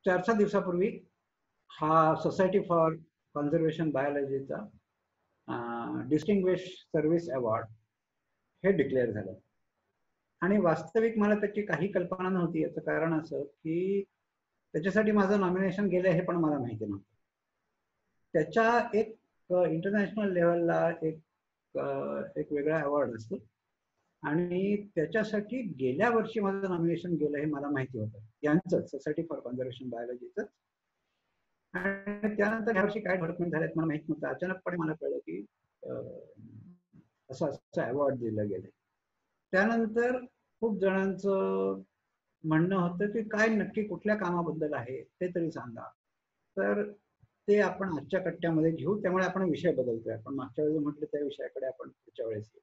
4-6 दिवसापूर्वी हा society for conservation बायोलॉजीचा डिस्टिंग्विश सर्व्हिस अवॉर्ड हे डिक्लेअर झालं. आणि वास्तविक मला त्याची काही कल्पना नव्हती. याचं कारण असं की त्याच्यासाठी माझं नॉमिनेशन गेलं हे पण मला माहिती नव्हतं. त्याच्या एक इंटरनॅशनल लेवलला एक वेगळा अवॉर्ड असतो आणि त्याच्यासाठी गेल्या वर्षी माझं नॉमिनेशन गेलं हे मला माहिती होतं, यांचं सोसायटी फॉर कन्झर्वेशन बायोलॉजीचं. आणि त्यानंतर ह्या वर्षी काय डेव्हलपमेंट झाल्यात मला माहित नव्हतं. अचानकपणे मला कळलं की असं अवॉर्ड दिलं गेलं. त्यानंतर खूप जणांचं म्हणणं होतं की काय नक्की कुठल्या कामाबद्दल आहे ते तरी सांगा. तर ते आपण आजच्या कट्ट्यामध्ये घेऊ, त्यामुळे आपण विषय बदलतोय. आपण मागच्या वेळेस म्हटलं त्या विषयाकडे आपण पुढच्या वेळेस येऊ.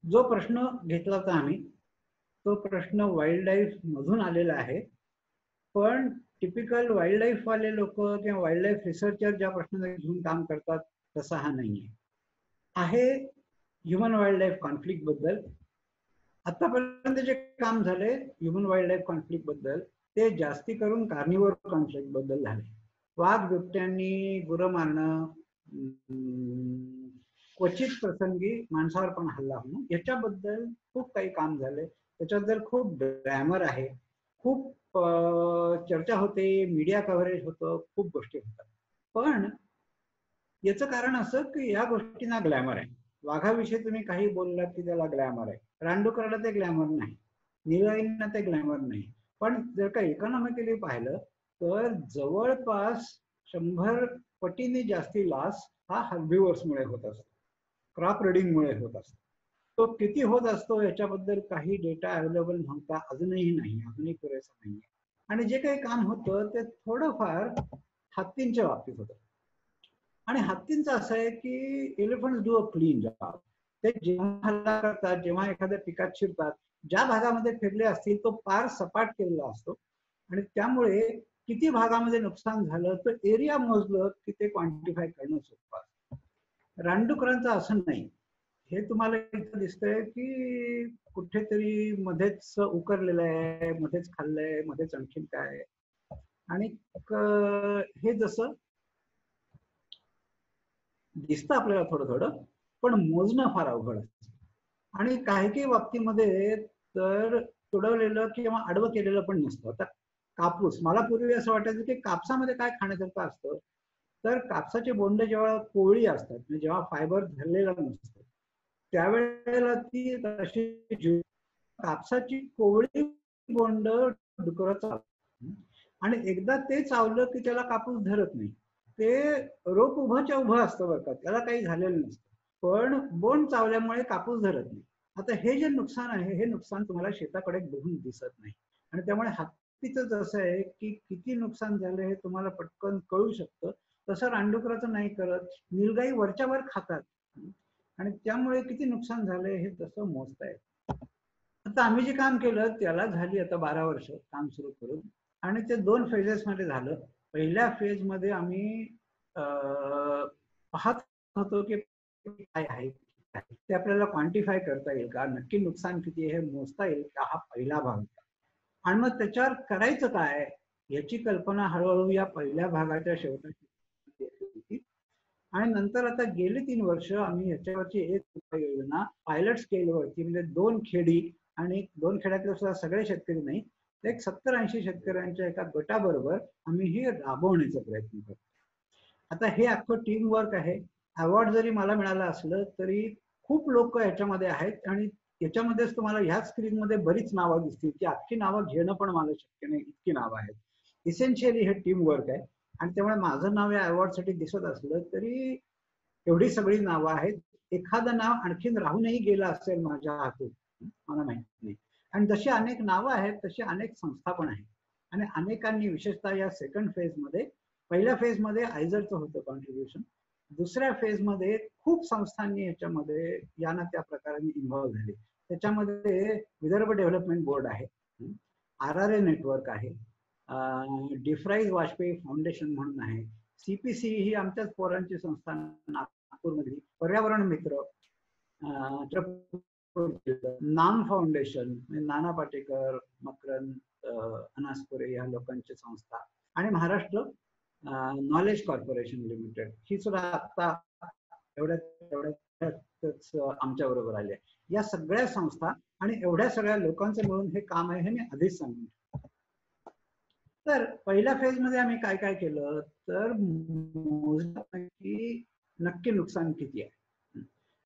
जो प्रश्न घेतला होता आम्ही तो प्रश्न वाईल्ड लाईफ मधून आलेला आहे, पण टिपिकल वाईल्ड लाईफ वाले लोक किंवा वाईल्ड लाईफ रिसर्चर ज्या प्रश्नाला घेऊन काम करतात तसा हा नाहीये. आहे ह्युमन वाईल्ड लाईफ कॉन्फ्लिक्ट बद्दल. आतापर्यंत जे काम झाले ह्युमन वाईल्ड लाईफ कॉन्फ्लिक्ट बद्दल ते जास्ती करून कार्निव्होर कॉन्फ्लिक्ट बद्दल झाले. वाघ बिबट्यांनी गुरं मारणं, क्वचित प्रसंगी माणसावर पण हल्ला होणं, याच्याबद्दल खूप काही काम झाले. त्याच्याबद्दल खूप ग्लॅमर आहे, खूप चर्चा होते, मीडिया कव्हरेज होतं, खूप गोष्टी होतात. पण याचं कारण असं की या गोष्टींना ग्लॅमर आहे. वाघाविषयी तुम्ही काही बोललात की त्याला ग्लॅमर आहे, रानडुकराला ते ग्लॅमर नाही, निळाईंना ते ग्लॅमर नाही. पण जर का इकॉनॉमिकली पाहिलं तर जवळपास 100 पटीने जास्ती लॉस हा हर्बिव्हर्समुळे होत असतो, क्रॉप रिडिंगमुळे होत असतो. तो किती होत असतो याच्याबद्दल काही डेटा अवेलेबल नव्हता, अजूनही नाही, अजूनही पुरेसा नाहीये. आणि जे काही काम होतं ते थोडंफार हत्तींच्या बाबतीत होतं. आणि हत्तींचं असं आहे की elephants do a clean job. ते जेव्हा हल्ला करतात, जेव्हा एखाद्या पिकात शिरतात, ज्या भागामध्ये फिरले असतील तो पार सपाट केलेला असतो आणि त्यामुळे किती भागामध्ये नुकसान झालं तर एरिया मोजलं की ते क्वांटिफाय करणं सोपं असतं. रानडुकरांचं असं नाही. हे तुम्हाला इथं दिसतंय की कुठेतरी मध्येच उकरलेलं आहे, मध्येच खाल्लंय, मध्येच आणखीन काय. आणि हे जसं दिसतं आपल्याला थोडं थोडं, पण मोजणं फार अवघड असतं. आणि काही काही बाबतीमध्ये तर तुडवलेलं किंवा आडवं केलेलं पण नसतं. आता कापूस, मला पूर्वी असं वाटायचं की कापसामध्ये काय खाण्यासारखं असतं, तर कापसाचे बोंड जेव्हा कोवळी असतात, म्हणजे जेव्हा फायबर धरलेला नसतं त्यावेळेला ती तशी कापसाची कोवळी बोंड डुकरं चावतात आणि एकदा ते चावलं की त्याला कापूस धरत नाही. ते रोप उभंच्या उभं असतं बरं का, त्याला काही झालेलं नसतं, पण बोंड चावल्यामुळे कापूस धरत नाही. आता हे जे नुकसान आहे हे नुकसान तुम्हाला शेताकडे बघून दिसत नाही. आणि त्यामुळे हत्तीचं जसं आहे की किती नुकसान झालं हे तुम्हाला पटकन कळू शकतं, तसं रानडुकराचं नाही करत. नीलगाई वरच्या वर खातात आणि त्यामुळे किती नुकसान झालंय हे तसं मोजता येतं. आता आम्ही जे काम केलं त्याला झाली आता 12 वर्ष काम सुरू करून, आणि ते 2 फेजेस मध्ये झालं. पहिल्या फेज मध्ये आम्ही पाहत होतो की काय आहे ते आपल्याला क्वांटिफाय करता येईल का, नक्की नुकसान किती हे मोजता येईल का, हा पहिला भाग होता. आणि मग त्याच्यावर करायचं काय याची कल्पना हळूहळू या पहिल्या भागाच्या शेवटी. आणि नंतर आता गेली 3 वर्ष आम्ही याच्यावरची एक उपाययोजना पायलट स्केलवरती, म्हणजे 2 खेडी, आणि 2 खेड्यातले सुद्धा सगळे शेतकरी नाही, एक 70-80 शेतकऱ्यांच्या एका गटाबरोबर आम्ही हे राबवण्याचा प्रयत्न करतो. आता हे अख्खं टीम वर्क आहे. अवॉर्ड जरी मला मिळालं असलं तरी खूप लोक याच्यामध्ये आहेत आणि याच्यामध्येच तुम्हाला ह्या स्क्रीनमध्ये बरीच नावं दिसतील, की अख्खी नावं घेणं पण मला शक्य नाही, इतकी नावं आहेत. इसेन्शियली हे टीम वर्क आहे आणि त्यामुळे माझं नाव या अवॉर्डसाठी दिसत असलं तरी एवढी सगळी नावं आहेत. एखादं नाव आणखीन राहूनही गेलं असेल माझ्या हातून, मला माहिती नाही. आणि जशी अनेक नावं आहेत तशी अनेक संस्था पण आहेत आणि अनेकांनी, विशेषतः या सेकंड फेजमध्ये, पहिल्या फेजमध्ये आयझरचं होतं कॉन्ट्रीब्युशन, दुसऱ्या फेजमध्ये खूप संस्थांनी याच्यामध्ये या ना त्या प्रकाराने इन्व्हॉल्व झाले. त्याच्यामध्ये विदर्भ डेव्हलपमेंट बोर्ड आहे, RRA नेटवर्क आहे, डिफ्राईज वाजपेयी फाउंडेशन म्हणून आहे, CPC ही आमच्याच पोरांची संस्था नागपूरमधली, पर्यावरण मित्र, नाम फाउंडेशन, नाना पाटेकर, मकरंद, अनासपुरे या लोकांची संस्था, आणि महाराष्ट्र नॉलेज कॉर्पोरेशन लिमिटेड ही सुद्धा आता एवढ्याच आमच्या बरोबर आली आहे. या सगळ्या संस्था आणि एवढ्या सगळ्या लोकांचं मिळून हे काम आहे हे मी आधीच सांगितलं. तर पहिल्या फेज मध्ये आम्ही काय काय केलं तर मोजण्यासाठी नक्की नुकसान किती आहे,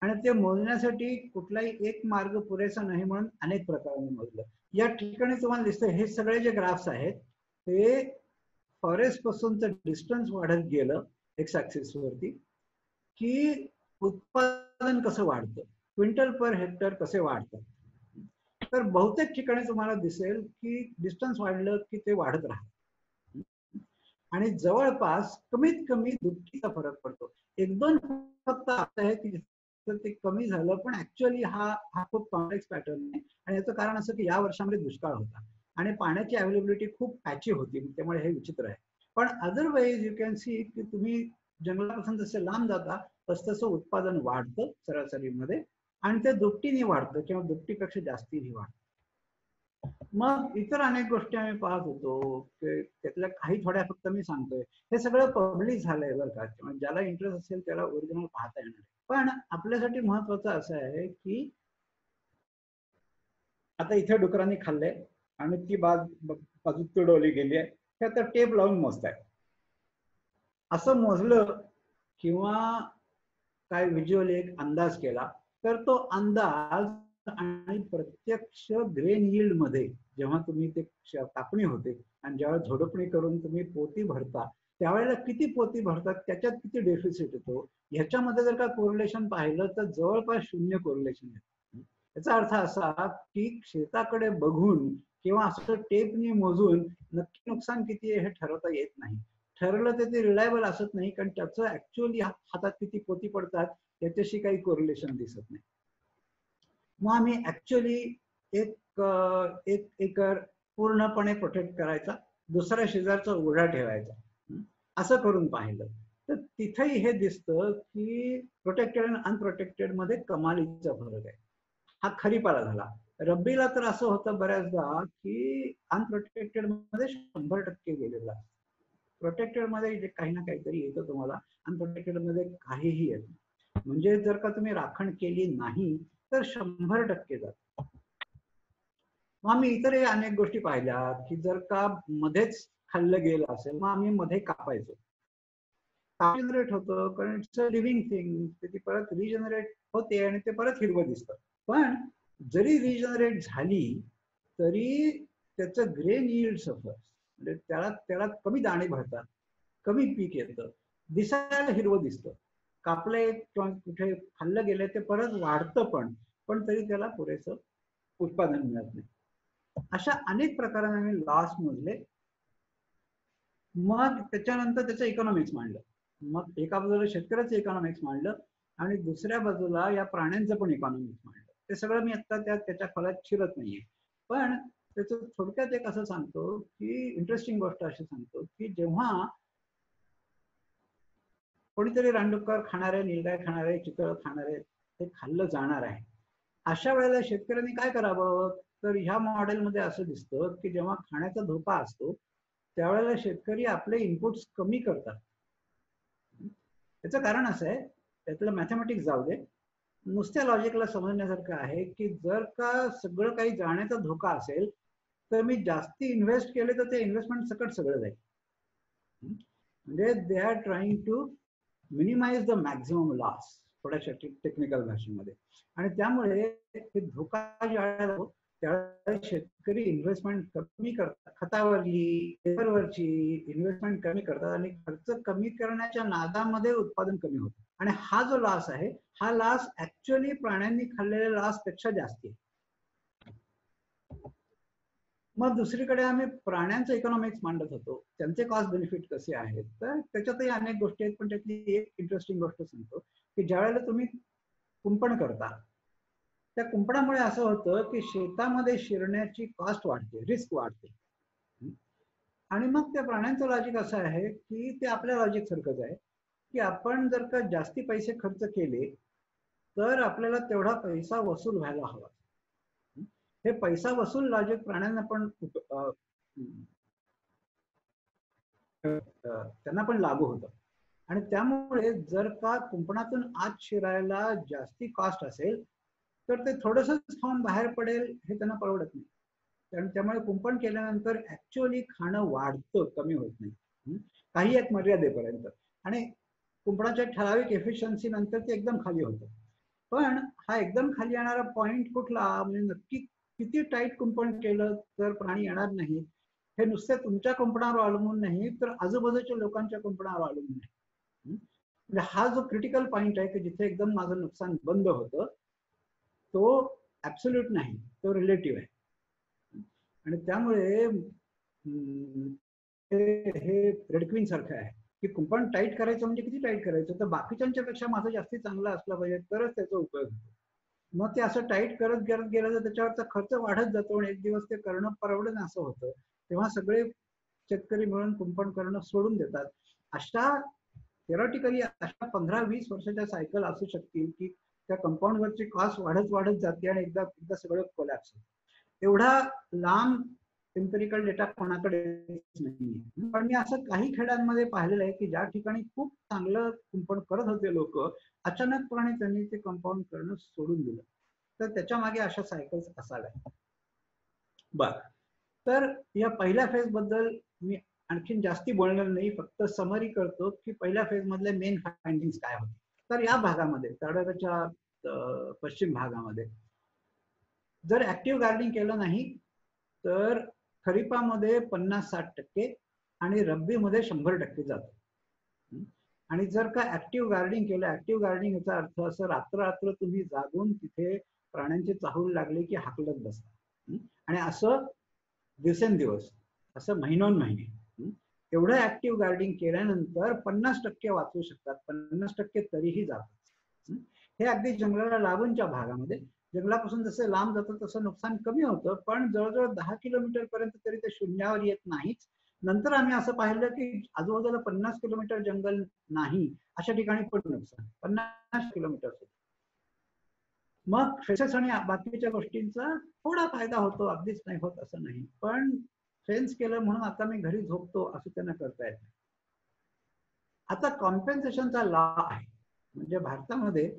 आणि ते मोजण्यासाठी कुठलाही एक मार्ग पुरेसा नाही म्हणून अनेक प्रकारांनी मोजलं. या ठिकाणी तुम्हाला दिसतं हे सगळे जे ग्राफ्स आहेत ते फॉरेस्ट पासूनचं डिस्टन्स वाढत गेलं एक्स ऍक्सिस वरती, की उत्पादन कसं वाढतं, क्विंटल पर हेक्टर कसे वाढतात. तर बहुतेक ठिकाणी तुम्हाला दिसेल की डिस्टन्स वाढलं की ते वाढत राहतं आणि जवळपास कमीत कमी दुपटीचा फरक पडतो. एक दोन फक्त असं आहे की ते कमी झालं, पण ऍक्च्युअली हा खूप कॉम्प्लेक्स पॅटर्न आहे. आणि याचं कारण असं की या वर्षामध्ये दुष्काळ होता आणि पाण्याची अवेलेबिलिटी खूप पॅची होती, त्यामुळे हे विचित्र आहे. पण अदरवाईज यू कॅन सी की तुम्ही जंगलापासून जसे लांब जाता तसं उत्पादन वाढतं सरासरीमध्ये, आणि ते दुपटीने वाढतं किंवा दुपटीपेक्षा जास्तीही वाढतं. मग इतर अनेक गोष्टी आम्ही पाहत होतो, त्यातल्या काही थोड्या फक्त मी सांगतोय. हे सगळं पब्लिश झालंय बरं का, ज्याला इंटरेस्ट असेल त्याला ओरिजिनल पाहता येणार. पण आपल्यासाठी महत्वाचं असं आहे की आता इथे डुकरांनी खाल्लंय आणि ती बाजू तुडवली गेली आहे, हे आता टेप लावून मोजताय. असं मोजलं किंवा काय व्हिज्युअली एक अंदाज केला तर तो अंदाज आणि प्रत्यक्ष ग्रेन यील्ड मध्ये जेव्हा तुम्ही ते कापणी होते आणि जेव्हा झोडपणी करून तुम्ही पोती भरता त्यावेळेला किती पोती भरतात, त्याच्यात किती डेफिसिट येतो, ह्याच्यामध्ये जर का कोरिलेशन पाहिलं तर जवळपास 0 कोरिलेशन येतं. याचा अर्थ असा की शेताकडे बघून किंवा असं टेपनी मोजून नक्की नुकसान किती आहे हे ठरवता येत नाही. ठरवलं तर ते रिलायबल असत नाही, कारण त्याचं ऍक्च्युअली हातात किती पोती पडतात याच्याशी काही कोरिलेशन दिसत नाही. मग आम्ही ऍक्च्युअली एक एकर पूर्णपणे प्रोटेक्ट करायचा, दुसऱ्या शेजारचा उघडा ठेवायचा, असं करून पाहिलं तर तिथेही हे दिसतं की प्रोटेक्टेड आणि अनप्रोटेक्टेड मध्ये कमालीचा फरक आहे. हा खरीपाला झाला. रब्बीला तर असं होतं बऱ्याचदा की अनप्रोटेक्टेड मध्ये 100% गेलेला, प्रोटेक्टेड मध्ये काही ना काहीतरी येतं तुम्हाला, अनप्रोटेक्टेड मध्ये काहीही येत नाही. म्हणजे जर का तुम्ही राखण केली नाही तर 100% जात. मग आम्ही इतरही अनेक गोष्टी पाहिल्या की जर का मध्येच खाल्लं गेलं असेल मग आम्ही मध्ये कापायचो. रिजनरेट होतं कारण इट्स अ लिव्हिंग थिंग, ती परत रिजनरेट होते आणि ते परत हिरवं दिसतं. पण जरी रिजनरेट झाली तरी त्याचं ग्रेन यील्ड सफर, म्हणजे त्याला कमी दाणे भरतात, कमी पीक येतं, दिसायला हिरवं दिसतं. कापले किंवा कुठे खाल्लं गेलं ते परत वाढतं पण तरी त्याला पुरेसं उत्पादन मिळत नाही. अशा अनेक प्रकारांना आम्ही लॉस मोजले. मग त्याच्यानंतर त्याचं इकॉनॉमिक्स मांडलं. मग एका बाजूला शेतकऱ्याचं इकॉनॉमिक्स मांडलं आणि दुसऱ्या बाजूला या प्राण्यांचं पण इकॉनॉमिक्स मांडलं. ते सगळं मी आता त्याच्या फळात शिरत नाहीये, पण त्याचं थोडक्यात एक असं सांगतो की इंटरेस्टिंग गोष्ट अशी सांगतो की जेव्हा कोणीतरी रानडुक्कर खाणारे, निलगाय खाणारे, चितळ खाणारे हे खाल्लं जाणार आहे, अशा वेळेला शेतकऱ्यांनी काय करावं तर ह्या मॉडेलमध्ये असं दिसतं की जेव्हा खाण्याचा धोका असतो त्यावेळेला शेतकरी आपले इनपुट्स कमी करतात. त्याचं कारण असं आहे, त्यातलं मॅथमॅटिक्स जाऊ दे, नुसत्या लॉजिकला समजण्यासारखं आहे की जर का सगळं काही जाण्याचा धोका असेल तर मी जास्ती इन्व्हेस्ट केले तर ते इन्व्हेस्टमेंट सकट सगळं जाईल. म्हणजे they are trying to minimize the maximum loss, थोड्याशा टेक्निकल भाषेमध्ये. आणि त्यामुळे हे धोका ज्यावेळेला त्यावेळेला शेतकरी इन्व्हेस्टमेंट कमी करतात, खतावरची, लेबरवरची इन्व्हेस्टमेंट कमी करतात आणि खर्च कमी करण्याच्या नादामध्ये उत्पादन कमी होतं. आणि हा जो लॉस आहे हा लॉस ऍक्च्युअली प्राण्यांनी खाल्लेल्या लॉस पेक्षा जास्ती आहे. मग दुसरीकडे आम्ही प्राण्यांचं इकॉनॉमिक्स मांडत होतो, त्यांचे कॉस्ट बेनिफिट कसे आहेत, तर त्याच्यातही अनेक गोष्टी आहेत. पण त्यातली एक इंटरेस्टिंग गोष्ट सांगतो की ज्यावेळेला तुम्ही कुंपण करता त्या कुंपणामुळे असं होतं की शेतामध्ये शिरण्याची कॉस्ट वाढते, रिस्क वाढते. आणि मग त्या प्राण्यांचं लॉजिक असं आहे की ते आपल्या लॉजिक सारखंच आहे की आपण जर का जास्ती पैसे खर्च केले तर आपल्याला तेवढा पैसा वसूल व्हायला हवा. हे पैसा वसूल लॉजिक प्राण्यांना पण त्यांना पण लागू होतं. आणि त्यामुळे जर का कुंपणातून आत शिरायला जास्ती कॉस्ट असेल तर ते थोडंसंच खाऊन बाहेर पडेल हे त्यांना परवडत नाही. कारण त्यामुळे कुंपण केल्यानंतर ऍक्च्युअली खाणं वाढतं, कमी होत नाही, काही एक मर्यादेपर्यंत. आणि कुंपणाच्या ठराविक एफिशियन्सी नंतर ते एकदम खाली होतं. पण हा एकदम खाली येणारा पॉइंट कुठला, म्हणजे नक्की किती टाईट कुंपण केलं तर प्राणी येणार नाही, हे नुसते तुमच्या कुंपणावर अवलंबून नाही तर आजूबाजूच्या लोकांच्या कुंपणावर अवलंबून नाही. म्हणजे हा जो क्रिटिकल पॉइंट आहे की जिथे एकदम माझं नुकसान बंद होतं तो ऍब्सोल्यूट नाही, तो रिलेटिव्ह आहे. आणि त्यामुळे हे रेडक्वीन सारखं आहे की कुंपण टाईट करायचं म्हणजे किती टाईट करायचं, तर बाकीच्यांच्या पेक्षा माझं जास्ती चांगलं असलं पाहिजे तरच त्याचा उपयोग होतो. मग ते असं टाईट करत करत गेलं तर त्याच्यावरचा खर्च वाढत जातो आणि एक दिवस ते करणं परवडणं असं होतं. तेव्हा सगळे शेतकरी मिळून कुंपण करणं सोडून देतात. अशा थेरॉटिकली अशा 15-20 वर्षाच्या सायकल असू शकतील की त्या कंपाऊंडवरची कॉस्ट वाढत वाढत जाते आणि एकदा सगळं कोलॅप्स होतं. एवढा लांब एम्पिरिकल डेटा कोणाकडे नाही. पण मी असं काही खेड्यांमध्ये पाहिलेलं आहे की ज्या ठिकाणी खूप चांगलं कुंपण करत होते लोक, अचानकपणे त्यांनी ते कंपाऊंड करणं सोडून दिलं. तर त्याच्या मागे अशा सायकल्स असाव्या. बर, तर या पहिल्या फेज बद्दल मी आणखीन जास्ती बोलणार नाही, फक्त समरी करतो की पहिल्या फेज मधले मेन फाइंडिंग्स काय होते. तर या भागामध्ये तळागाच्या पश्चिम भागामध्ये जर ऍक्टिव्ह गार्डनिंग केलं नाही तर खरीपामध्ये 50-60% आणि रब्बीमध्ये 100% जातं. आणि जर का ऍक्टिव्ह गार्डनिंग केलं, ऍक्टिव्ह गार्डनिंग याचा अर्थ असं रात्र तुम्ही जागून तिथे प्राण्यांची चाहूल लागली की हाकलत बसता, आणि असं दिवसेंदिवस, असं महिनोन-महिने. एवढं ऍक्टिव्ह गार्डनिंग केल्यानंतर 50% वाचू शकतात, 50% तरीही जातात. हे अगदी जंगलाला लागूनच्या भागामध्ये. जंगलापासून जसं लांब जातं तसं नुकसान कमी होतं, पण जवळजवळ 10 किलोमीटर पर्यंत तरी ते शून्यावर येत नाहीच. नंतर आम्ही असं पाहिलं की आजूबाजूला 50 किलोमीटर जंगल नाही अशा ठिकाणी पण नुकसान 50 किलोमीटर. मग फेसेस आणि बाकीच्या गोष्टींचा थोडा फायदा होतो, अगदीच नाही होत असं नाही. पण फेन्स केलं म्हणून आता मी घरी झोपतो असं त्यांना करता येत नाही. आता कॉम्पेन्सेशनचा लॉ आहे, म्हणजे भारतामध्ये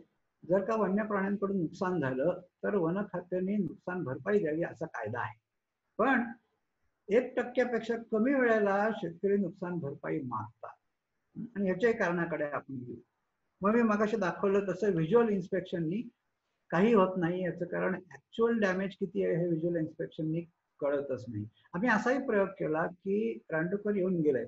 जर का वन्य प्राण्यांकडून नुकसान झालं तर वन खात्याने नुकसान भरपाई द्यावी असा कायदा आहे. पण 1% कमी वेळेला शेतकरी नुकसान भरपाई मागतात, आणि याच्याही कारणाकडे आपण घेऊ. मग मी मगाशी दाखवलं तसं व्हिज्युअल इन्स्पेक्शननी काही होत नाही, याचं कारण ऍक्च्युअल डॅमेज किती आहे हे व्हिज्युअल इन्स्पेक्शननी कळतच नाही. आम्ही असाही प्रयोग केला की रानडुक्कर येऊन गेलंय,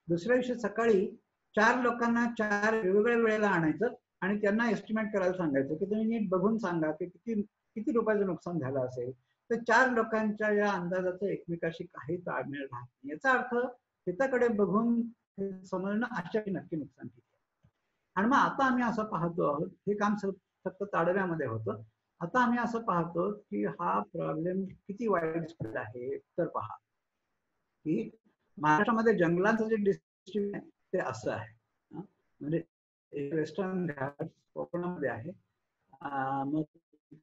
दुसऱ्या दिवशी सकाळी 4 लोकांना 4 वेगवेगळ्या वेळेला आणायचं आणि त्यांना एस्टिमेट करायला सांगायचं की तुम्ही नीट बघून सांगा की किती किती रुपयाचं नुकसान झालं असेल. तर 4 लोकांच्या या अंदाजाचं एकमेकाशी काही ताळमेळ राहत नाही. याचा अर्थ शेताकडे बघून समजणं अशा नक्की नुकसान किती. आणि मग आता आम्ही असं पाहतो आहोत, हे काम फक्त ताडव्यामध्ये होतं, आता आम्ही असं पाहतो की हा प्रॉब्लेम किती वाईड स्प्रेड आहे. तर पहा की महाराष्ट्रामध्ये जंगलांचं जे डिस्ट्रिब्युशन आहे ते असं आहे, म्हणजे वेस्टर्न घाट कोकणामध्ये आहे, मग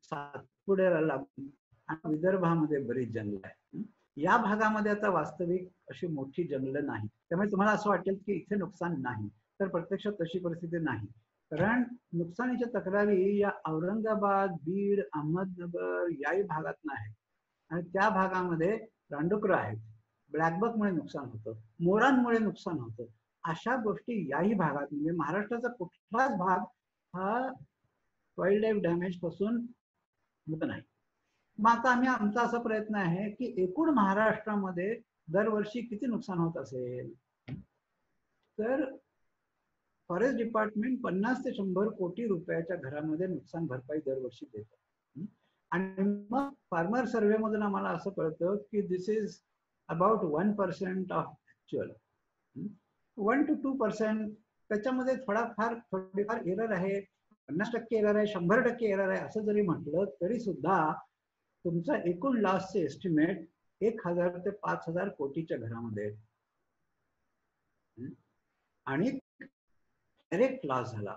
सातपुड्याला लागून आणि विदर्भामध्ये बरीच जंगल आहे. या भागामध्ये आता वास्तविक अशी मोठी जंगलं नाही, त्यामुळे तुम्हाला असं वाटेल की इथे नुकसान नाही, तर प्रत्यक्षात तशी परिस्थिती नाही. कारण नुकसानीच्या तक्रारी या औरंगाबाद, बीड, अहमदनगर याही भागात नाही, आणि त्या भागामध्ये रानडुकरं आहेत, ब्लॅकबकमुळे नुकसान होतं, मोरांमुळे नुकसान होतं. अशा गोष्टी याही भागात, म्हणजे महाराष्ट्राचा कुठलाच भाग हा वाईल्ड लाईफ डॅमेज पासून मुक्त नाही. मग आता आमचा असा प्रयत्न आहे की एकूण महाराष्ट्रामध्ये दरवर्षी किती नुकसान होत असेल, तर फॉरेस्ट डिपार्टमेंट 50 ते 100 कोटी रुपयाच्या घरामध्ये नुकसान भरपाई दरवर्षी देतं. आणि मग फार्मर सर्व्हे मधून आम्हाला असं कळतं की this is about 1% of actual. 1 to 2%, त्याच्यामध्ये थोडीफार एरर आहे, 50% एरर आहे, 100% एरर आहे, असं जरी म्हटलं तरी सुद्धा तुमचा एकूण लॉसचे एस्टिमेट 1000 ते 5000 कोटीच्या घरामध्ये. आणि डायरेक्ट लॉस झाला,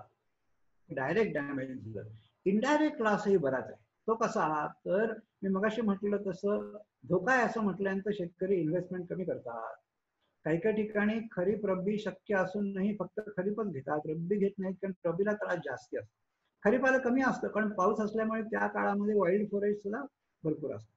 डायरेक्ट डॅमेज झालं, इनडायरेक्ट लॉसही बराच आहे. तो कसा, तर मी मगाशी म्हटलं तसं धोका आहे असं म्हटल्यानंतर शेतकरी इन्व्हेस्टमेंट कमी करतात. काही काही ठिकाणी खरीप रब्बी शक्य असूनही फक्त खरीपच घेतात, रब्बी घेत नाहीत, कारण रब्बीला त्रास जास्ती असतो. खरीपाला कमी असतं कारण पाऊस असल्यामुळे त्या काळामध्ये वाईल्ड फॉरेस्ट सुद्धा भरपूर असतं.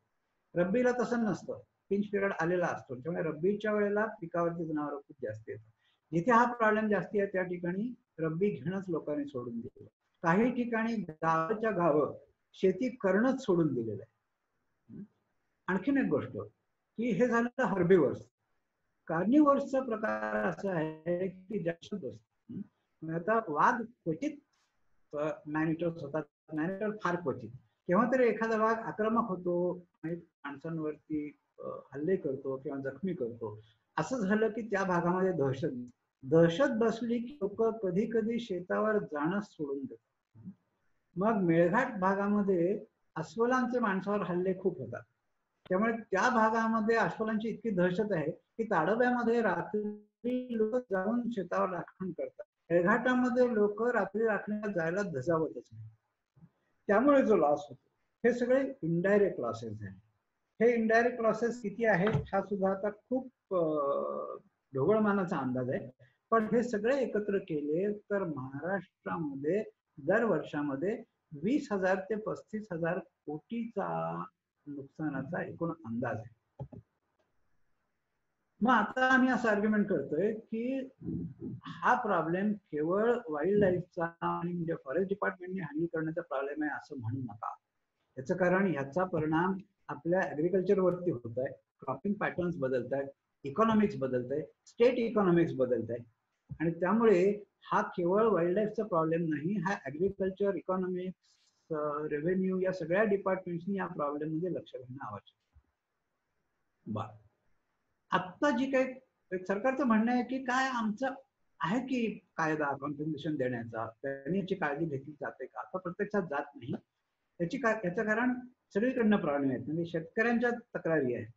रब्बीला तसं नसतं, पिंच पिरियड आलेला असतो, त्यामुळे रब्बीच्या वेळेला पिकावरती जनावरं खूप जास्त येतात. जिथे हा प्रॉब्लेम जास्ती आहे त्या ठिकाणी रब्बी घेणंच लोकांनी सोडून दिलं. काही ठिकाणी गावाच्या गावं शेती करणंच सोडून दिलेलं आहे. आणखीन एक गोष्ट की हे झालं हर्बीवर्स. कार्निवर्सचा प्रकार असा आहे की जास्त असतो. आता वाघ क्वचित मॅनिटर्स होतात, मॅनिटर फार क्वचित. केव्हा तरी एखादा वाघ आक्रमक होतो आणि माणसांवरती हल्ले करतो किंवा जखमी करतो. असं झालं की त्या भागामध्ये दहशत बसली की लोक कधी कधी शेतावर जाणं सोडून देतात. मग मेळघाट भागामध्ये अस्वलांचे माणसावर हल्ले खूप होतात. त्यामुळे त्या भागामध्ये अस्वलांची इतकी दहशत आहे की ताडोब्यामध्ये रात्री लोक जाऊन शेतावर राखण करतात. मेळघाटामध्ये लोक रात्री राखण्याला जायला धजावतच नाही. त्यामुळे जो लॉस होतो हे सगळे इनडायरेक्ट लॉसेस आहेत. हे इनडायरेक्ट लॉसेस किती आहेत हा सुद्धा आता खूप ढोबळमानाचा अंदाज आहे. पण हे सगळे एकत्र केले तर महाराष्ट्रामध्ये दर वर्षामध्ये 20,000 ते 35,000 कोटीचा नुकसानाचा एकूण अंदाज आहे. मग आता आम्ही असं आर्ग्युमेंट करतोय की हा प्रॉब्लेम केवळ वाईल्ड लाईफचा आणि म्हणजे फॉरेस्ट डिपार्टमेंटने हँडल करण्याचा प्रॉब्लेम आहे असं म्हणू नका. याचं कारण ह्याचा परिणाम आपल्या ऍग्रिकल्चर वरती होत आहे. क्रॉपिंग पॅटर्न्स बदलत आहेत, इकॉनॉमिक्स बदलत आहे, स्टेट इकॉनॉमिक्स बदलत आहे आणि त्यामुळे हा केवळ वाईल्ड लाईफचा प्रॉब्लेम नाही, हा ऍग्रिकल्चर, इकॉनॉमिक्स, रेव्हेन्यू या सगळ्या डिपार्टमेंट्सनी या प्रॉब्लेम मध्ये लक्ष घेणं आवश्यक. बर, आत्ता जी काही सरकारचं म्हणणं आहे की काय आमचं आहे की कायदा कॉम्पेन्सेशन देण्याचा, त्यांनी याची काळजी घेतली जाते का, आता प्रत्यक्षात जात नाही. याचं कारण सगळीकडनं प्रॉब्लेम आहेत. म्हणजे शेतकऱ्यांच्या तक्रारी आहेत,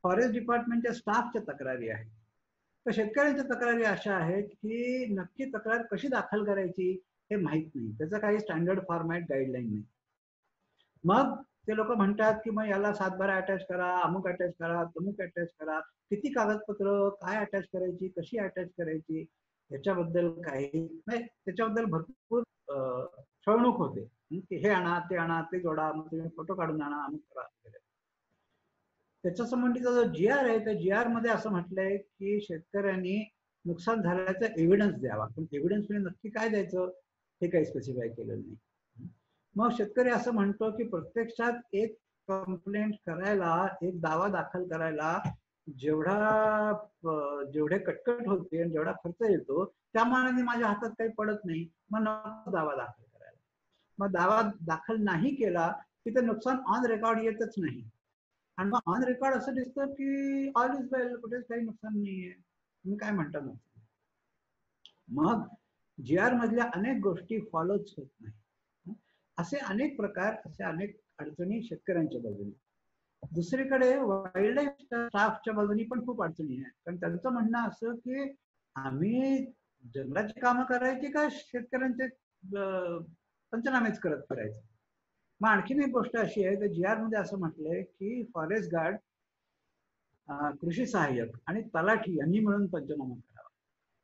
फॉरेस्ट डिपार्टमेंटच्या स्टाफच्या तक्रारी आहेत. तर शेतकऱ्यांच्या तक्रारी अशा आहेत की नक्की तक्रार कशी दाखल करायची हे माहीत नाही, त्याचं काही स्टँडर्ड फॉर्मॅट गाईडलाईन नाही. मग ते लोक म्हणतात की मग याला 7/12 अटॅच करा, अमुक अटॅच करा, तमुक अटॅच करा. किती कागदपत्र, काय अटॅच करायची, कशी अटॅच करायची, याच्याबद्दल काही नाही. त्याच्याबद्दल भरपूर छळवणूक होते की हे आणा, ते आणा, ते जोडा, मग तुम्ही फोटो काढून आणा, अमुक करा वगैरे. त्याच्या संबंधीचा जो GR आहे त्या GR मध्ये असं म्हटलंय की शेतकऱ्यांनी नुकसान झाल्याचा एव्हिडन्स द्यावा, पण एव्हिडन्स म्हणजे नक्की काय द्यायचं हे काही स्पेसिफाय केलेलं नाही. मग शेतकरी असं म्हणतो की प्रत्यक्षात एक कंप्लेंट करायला, एक दावा दाखल करायला जेवढे कटकट होते आणि जेवढा खर्च येतो त्या मानाने माझ्या हातात काही पडत नाही, मग नको दावा दाखल करायला. मग दावा दाखल नाही केला की ते नुकसान ऑन रेकॉर्ड येतच नाही आणि मग ऑन रेकॉर्ड असं दिसतं की ऑल इज वेल, कुठेच काही नुकसान नाहीये. तुम्ही काय म्हणता मग? मग GR मधल्या अनेक गोष्टी फॉलोच होत नाही. असे अनेक प्रकार, असे अनेक अडचणी शेतकऱ्यांच्या बाजूने. दुसरीकडे वाईल्ड लाईफ स्टाफच्या बाजूनी पण खूप अडचणी आहेत, कारण त्यांचं म्हणणं असं की आम्ही जंगलाची कामं करायची का शेतकऱ्यांचे पंचनामेच करत करायचं. मग आणखीन एक गोष्ट अशी आहे की GR मध्ये असं म्हटलंय की फॉरेस्ट गार्ड, कृषी सहाय्यक आणि तलाठी यांनी मिळून पंचनामा करावा.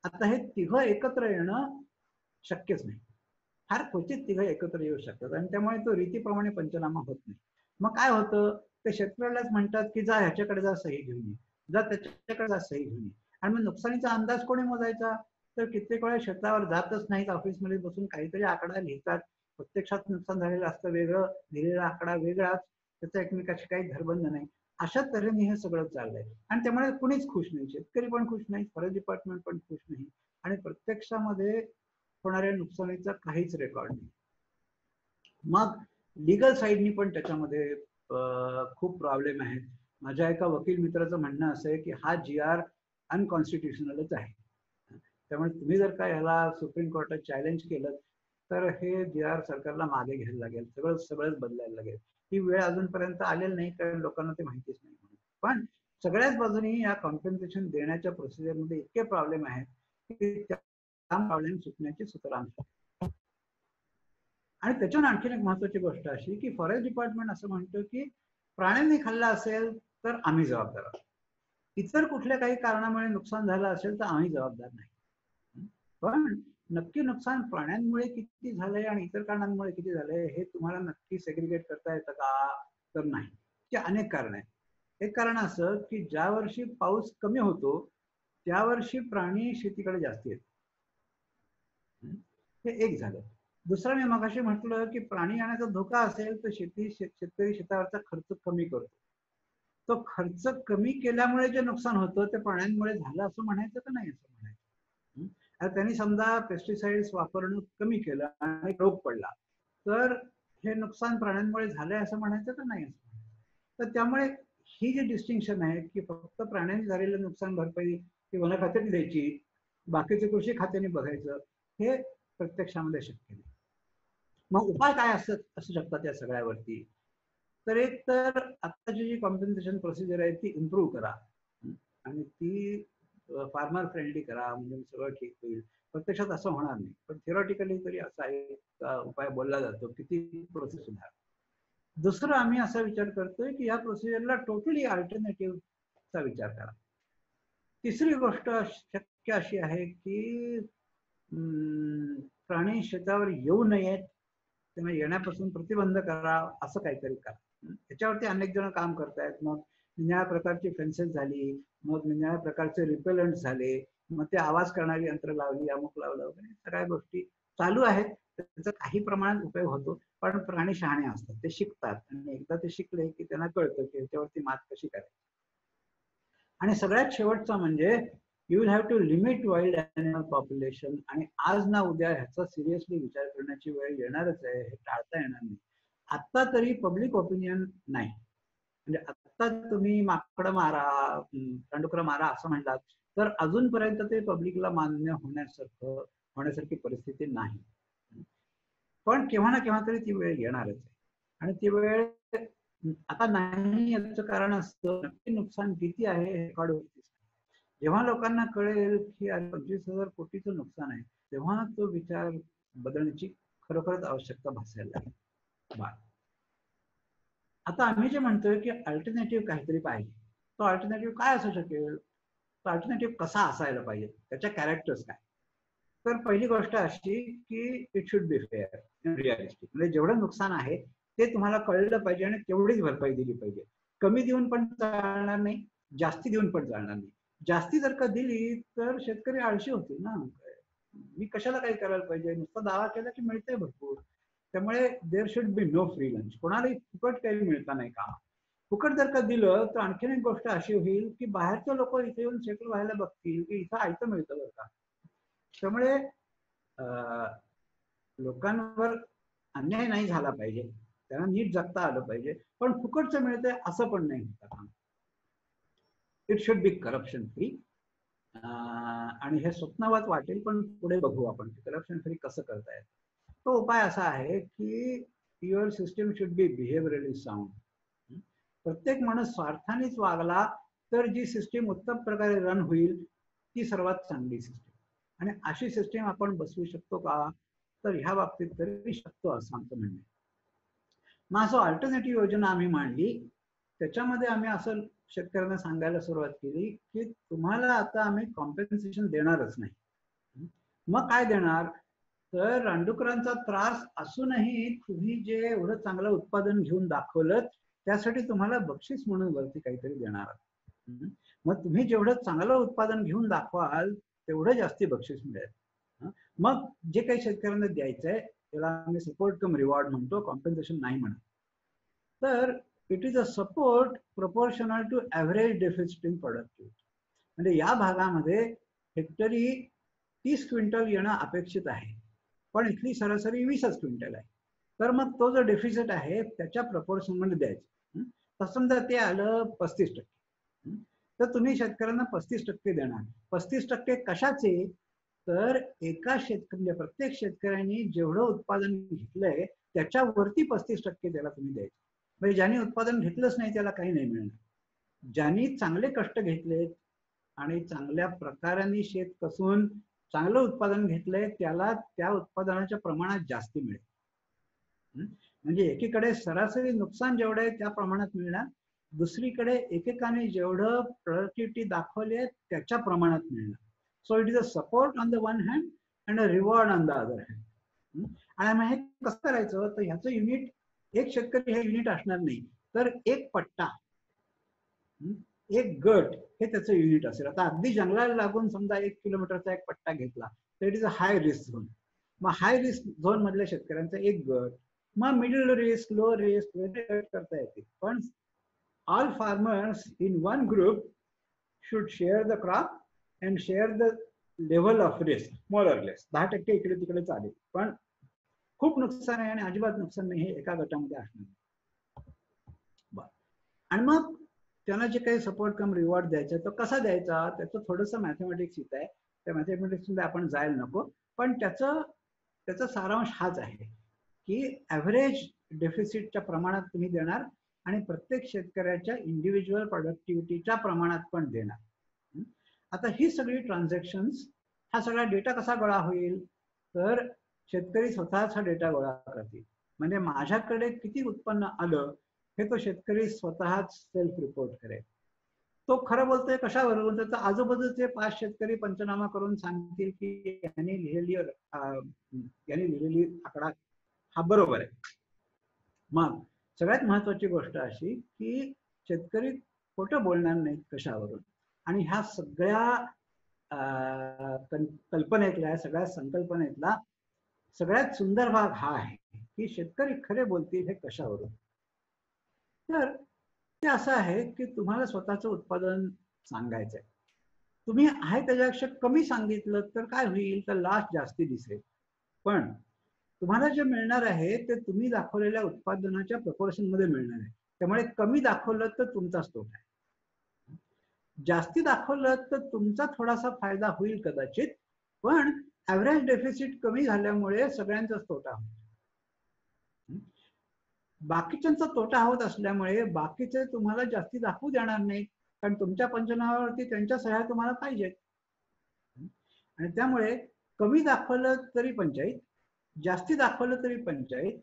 आता हे तिघं एकत्र येणं शक्यच नाही, फार क्वचित तिघं एकत्र येऊ शकतात आणि त्यामुळे तो रीतीप्रमाणे पंचनामा होत नाही. मग काय होतं, ते शेतकऱ्यालाच म्हणतात की जा ह्याच्याकडे जा सही घेऊन ये, जा त्याच्याकडे जा सही घेऊन ये. आणि मग नुकसानीचा अंदाज कोणी मोजायचा, तर कित्येक वेळा शेतावर जातच नाहीत, ऑफिसमध्ये बसून काहीतरी आकडा लिहितात, प्रत्यक्षात नुकसान झालेलं असतं वेगळं, दिलेला आकडा वेगळाच, त्याचा एकमेकाशी काही धरबंध नाही. अशा तऱ्हेने हे सगळं चाललंय आणि त्यामुळे कुणीच खुश नाही, शेतकरी पण खुश नाही, फॉरेस्ट डिपार्टमेंट पण खुश नाही आणि प्रत्यक्षामध्ये होणाऱ्या नुकसानीचा काहीच रेकॉर्ड नाही. मग लिगल साईडनी पण त्याच्यामध्ये खूप प्रॉब्लेम आहेत. माझ्या एका वकील मित्राचं म्हणणं असं आहे की हा GR अनकॉन्स्टिट्युशनलच आहे. त्यामुळे तुम्ही जर का ह्याला सुप्रीम कोर्टात चॅलेंज केलं तर हे GR सरकारला मागे घ्यायला लागेल, सगळंच बदलायला लागेल. ही वेळ अजूनपर्यंत आलेली नाही कारण लोकांना ते माहितीच नाही म्हणून. पण सगळ्याच बाजूनी या कॉम्पेन्सेशन देण्याच्या प्रोसिजरमध्ये इतके प्रॉब्लेम आहेत की त्या प्रॉब्लेम सुटण्याची सूत्र आमची. आणि त्याच्यावर आणखीन एक महत्वाची गोष्ट अशी की फॉरेस्ट डिपार्टमेंट असं म्हणतं की प्राण्यांनी खाल्ला असेल तर आम्ही जबाबदार आहोत, इतर कुठल्या काही कारणामुळे नुकसान झालं असेल तर आम्ही जबाबदार नाही. पण नक्की नुकसान प्राण्यांमुळे किती झालंय आणि इतर कारणांमुळे किती झालंय हे तुम्हाला नक्की सेग्रिगेट करता येतं का? तर नाही. ते अनेक कारण आहेत. एक कारण असं की ज्या वर्षी पाऊस कमी होतो त्या वर्षी प्राणी शेतीकडे जास्त येतात, हे एक झालं. दुसरं मी मगाशी म्हटलं की प्राणी येण्याचा धोका असेल तर शेतकरी शेतावरचा खर्च कमी करतो. तो खर्च कमी केल्यामुळे जे नुकसान होतं ते प्राण्यांमुळे झालं असं म्हणायचं का नाही असं म्हणायचं? आता त्यांनी समजा पेस्टिसाइड्स वापरणं कमी केलं आणि रोग पडला तर हे नुकसान प्राण्यांमुळे झालंय असं म्हणायचं का नाही असं म्हणायचं? तर त्यामुळे ही जी डिस्टिंक्शन आहे की फक्त प्राण्यांनी झालेलं नुकसान भरपाई ही वन खात्याने द्यायची, बाकीचे कृषी खात्याने बघायचं, हे प्रत्यक्षामध्ये शक्य नाही. मग उपाय काय असू शकतात या सगळ्यावरती? तर एक तर आत्ताची जी कॉम्पेन्सेशन प्रोसिजर आहे ती इम्प्रूव्ह करा आणि ती फार्मर फ्रेंडली करा, म्हणजे सगळं ठीक होईल. प्रत्यक्षात असं होणार नाही, पण थिअरॉटिकली तरी असा एक उपाय बोलला जातो की ती प्रोसेस होणार. दुसरं आम्ही असा विचार करतोय की या प्रोसिजरला टोटली अल्टरनेटिव्हचा विचार करा. तिसरी गोष्ट शक्य अशी आहे की प्राणी शेतावर येऊ नयेत, त्यांना येण्यापासून प्रतिबंध करा, असं काहीतरी करा. त्याच्यावरती अनेक जण काम करतायत. मग निळ्या प्रकारची फेन्सेस झाली, मग निळ्या प्रकारचे रिपेलंट झाले, मग ते आवाज करणारी यंत्र लावली, अमुक लावलं वगैरे, सगळ्या गोष्टी चालू आहेत. त्याचा काही प्रमाणात उपयोग होतो, पण प्राणी शहाणे असतात, ते शिकतात आणि एकदा ते शिकले की त्यांना कळतं की ह्याच्यावरती मात कशी करायची. आणि सगळ्यात शेवटचा म्हणजे you will have to limit wild animal population. आणि आज ना उद्या ह्याचा सिरियसली विचार करण्याची वेळ येणारच आहे, हे टाळता येणार नाही. आत्ता तरी पब्लिक ओपिनियन नाही, म्हणजे आत्ता तुम्ही माकडं मारा, पांडुकरं मारा असं म्हणलात तर अजूनपर्यंत ते पब्लिकला मान्य होण्यासारखी परिस्थिती नाही. पण केव्हा ना केव्हा तरी ती वेळ येणारच आहे. आणि ती वेळ आता नाही याचं कारण असतं नक्की नुकसान किती आहे हे रेकॉर्ड. जेव्हा लोकांना कळेल की 25,000 कोटीचं नुकसान आहे तेव्हा तो विचार बदलण्याची खरोखरच आवश्यकता भासायला लागेल. आता आम्ही जे म्हणतोय की अल्टरनेटिव्ह काहीतरी पाहिजे, तो अल्टरनेटिव्ह काय असू शकेल? तो अल्टरनेटिव्ह कसा असायला पाहिजे, त्याच्या कॅरेक्टर्स काय? तर पहिली गोष्ट अशी की it should be fair and realistic. म्हणजे जेवढं नुकसान आहे ते तुम्हाला कळलं पाहिजे आणि तेवढीच भरपाई दिली पाहिजे. कमी देऊन पण चालणार नाही, जास्ती देऊन पण चालणार नाही. जास्ती जर का दिली तर शेतकरी आळशी होतील ना, मी कशाला काही करायला पाहिजे, नुसता दावा केला की मिळतंय भरपूर. त्यामुळे there should be no free lunch, कोणालाही फुकट काही मिळता नाही का. फुकट जर का दिलं तर आणखीन एक गोष्ट अशी होईल की बाहेरचे लोक इथे येऊन सेटल व्हायला बघतील की इथं आयतं मिळतं बरं का. त्यामुळे लोकांवर अन्याय नाही झाला पाहिजे, त्यांना नीट जगता आलं पाहिजे, पण फुकटचं मिळतंय असं पण नाही होतं. It should be corruption free. आणि हे स्वप्नवत वाटेल पण पुढे बघू आपण करप्शन फ्री कसं करता येईल. तो उपाय असा आहे की your system should be behaviourally sound. प्रत्येक माणूस स्वार्थानेच वागला तर जी सिस्टीम उत्तम प्रकारे रन होईल ती सर्वात चांगली सिस्टीम. आणि अशी सिस्टीम आपण बसवू शकतो का? तर ह्या बाबतीत तरी शकतो असं आमचं म्हणणं आहे. मग असं अल्टरनेटिव्ह योजना आम्ही मांडली, त्याच्यामध्ये आम्ही असं शेतकऱ्यांना सांगायला सुरुवात केली की तुम्हाला आता आम्ही कॉम्पेन्सेशन देणारच नाही. मग काय देणार? तर रानडुकरांचा त्रास असूनही तुम्ही जे एवढं चांगलं उत्पादन घेऊन दाखवलं त्यासाठी तुम्हाला बक्षीस म्हणून वरती काहीतरी देणार. मग तुम्ही जेवढं चांगलं उत्पादन घेऊन दाखवाल तेवढं जास्ती बक्षीस मिळेल. मग जे काही शेतकऱ्यांना द्यायचंय त्याला आम्ही सपोर्ट कम रिवॉर्ड म्हणतो, कॉम्पेन्सेशन नाही म्हणत. तर it is a support proportional to average deficit in productivity. म्हणजे या भागामध्ये हेक्टरी 30 क्विंटल येणं अपेक्षित आहे, पण इथली सरासरी 20च क्विंटल आहे. तर मग तो जो डेफिसिट आहे त्याच्या प्रपोर्शन मध्ये द्यायचं. तर समजा ते आलं 35%, तर तुम्ही शेतकऱ्यांना 35% देणार. 35% कशाचे? तर एका शेतकरी प्रत्येक शेतकऱ्यांनी जेवढं उत्पादन घेतलंय त्याच्यावरती 35% त्याला तुम्ही द्यायचं. म्हणजे ज्यांनी उत्पादन घेतलंच नाही त्याला काही नाही मिळणार. ज्यांनी चांगले कष्ट घेतलेत आणि चांगल्या प्रकाराने शेत कसून चांगलं उत्पादन घेतलंय त्याला त्या उत्पादनाच्या प्रमाणात जास्ती मिळेल. म्हणजे एकीकडे सरासरी नुकसान जेवढं आहे त्या प्रमाणात मिळणार, दुसरीकडे एकेकाने जेवढं प्रोडक्टिव्हिटी दाखवली आहे त्याच्या प्रमाणात मिळणार. So it is a support on the one hand and a reward on the other hand. आणि मग हे कसं करायचं, तर ह्याचं युनिट, एक शेतकरी हे युनिट असणार नाही, तर एक पट्टा, एक गट हे त्याचं युनिट असेल. आता अगदी जंगलाला लागून समजा 1 किलोमीटरचा एक पट्टा घेतला तर it is a high risk zone. मग हाय रिस्क झोन मधल्या शेतकऱ्यांचा एक गट, मग मिडल रिस्क, लो रिस्क वेगळे गट करता येतील. पण all farmers in one group should share the crop and share the level of risk more or less. 10% इकडे तिकडे चालेल, पण खूप नुकसान आहे आणि अजिबात नुकसान नाही हे एका गटामध्ये असणार. आणि मग त्यांना जे काही सपोर्ट कम रिवॉर्ड द्यायचा तो कसा द्यायचा, त्याचं थोडंसं मॅथमॅटिक्स येत आहे. त्या मॅथमॅटिक्स मध्ये आपण जायला नको, पण त्याचा सारांश हाच आहे की ॲव्हरेज डेफिसिटच्या प्रमाणात तुम्ही देणार आणि प्रत्येक शेतकऱ्याच्या इंडिव्हिज्युअल प्रोडक्टिव्हिटीच्या प्रमाणात पण देणार. आता ही सगळी ट्रान्झॅक्शन्स, हा सगळा डेटा कसा गोळा होईल, तर शेतकरी स्वतःच हा डेटा गोळा करतील. म्हणजे माझ्याकडे किती उत्पन्न आलं हे तो शेतकरी स्वतःच सेल्फ रिपोर्ट करेल. तो खरं बोलतोय कशावरून, त्याचा आजूबाजूचे 5 शेतकरी पंचनामा करून सांगतील की यांनी लिहिलेली आकडा हा बरोबर आहे. मग सगळ्यात महत्वाची गोष्ट अशी की शेतकरी खोटं बोलणार नाहीत कशावरून. आणि ह्या सगळ्या कल्पनेतला, सगळ्या संकल्पनेतला सगळ्यात सुंदर भाग हा आहे की शेतकरी खरे बोलतील हे कशावरून. तर ते असं आहे की तुम्हाला स्वतःचं उत्पादन सांगायचंय. तुम्ही आहे त्याच्यापेक्षा कमी सांगितलं तर काय होईल, तर लास्ट जास्ती दिसेल. पण तुम्हाला जे मिळणार आहे ते तुम्ही दाखवलेल्या उत्पादनाच्या प्रपोर्शन मध्ये मिळणार आहे. त्यामुळे कमी दाखवलं तर तुमचाच तोटा आहे, जास्ती दाखवलं तर तुमचा थोडासा फायदा होईल कदाचित, पण ऍव्हरेज डेफिसिट कमी झाल्यामुळे सगळ्यांचाच तोटा होईल. बाकीच्यांचा तोटा होत असल्यामुळे बाकीचे तुम्हाला जास्ती दाखवू देणार नाही, कारण तुमच्या पंचनाम्यावरती त्यांच्या सह्या तुम्हाला पाहिजेत. आणि त्यामुळे कमी दाखवलं तरी पंचायत, जास्ती दाखवलं तरी पंचायत.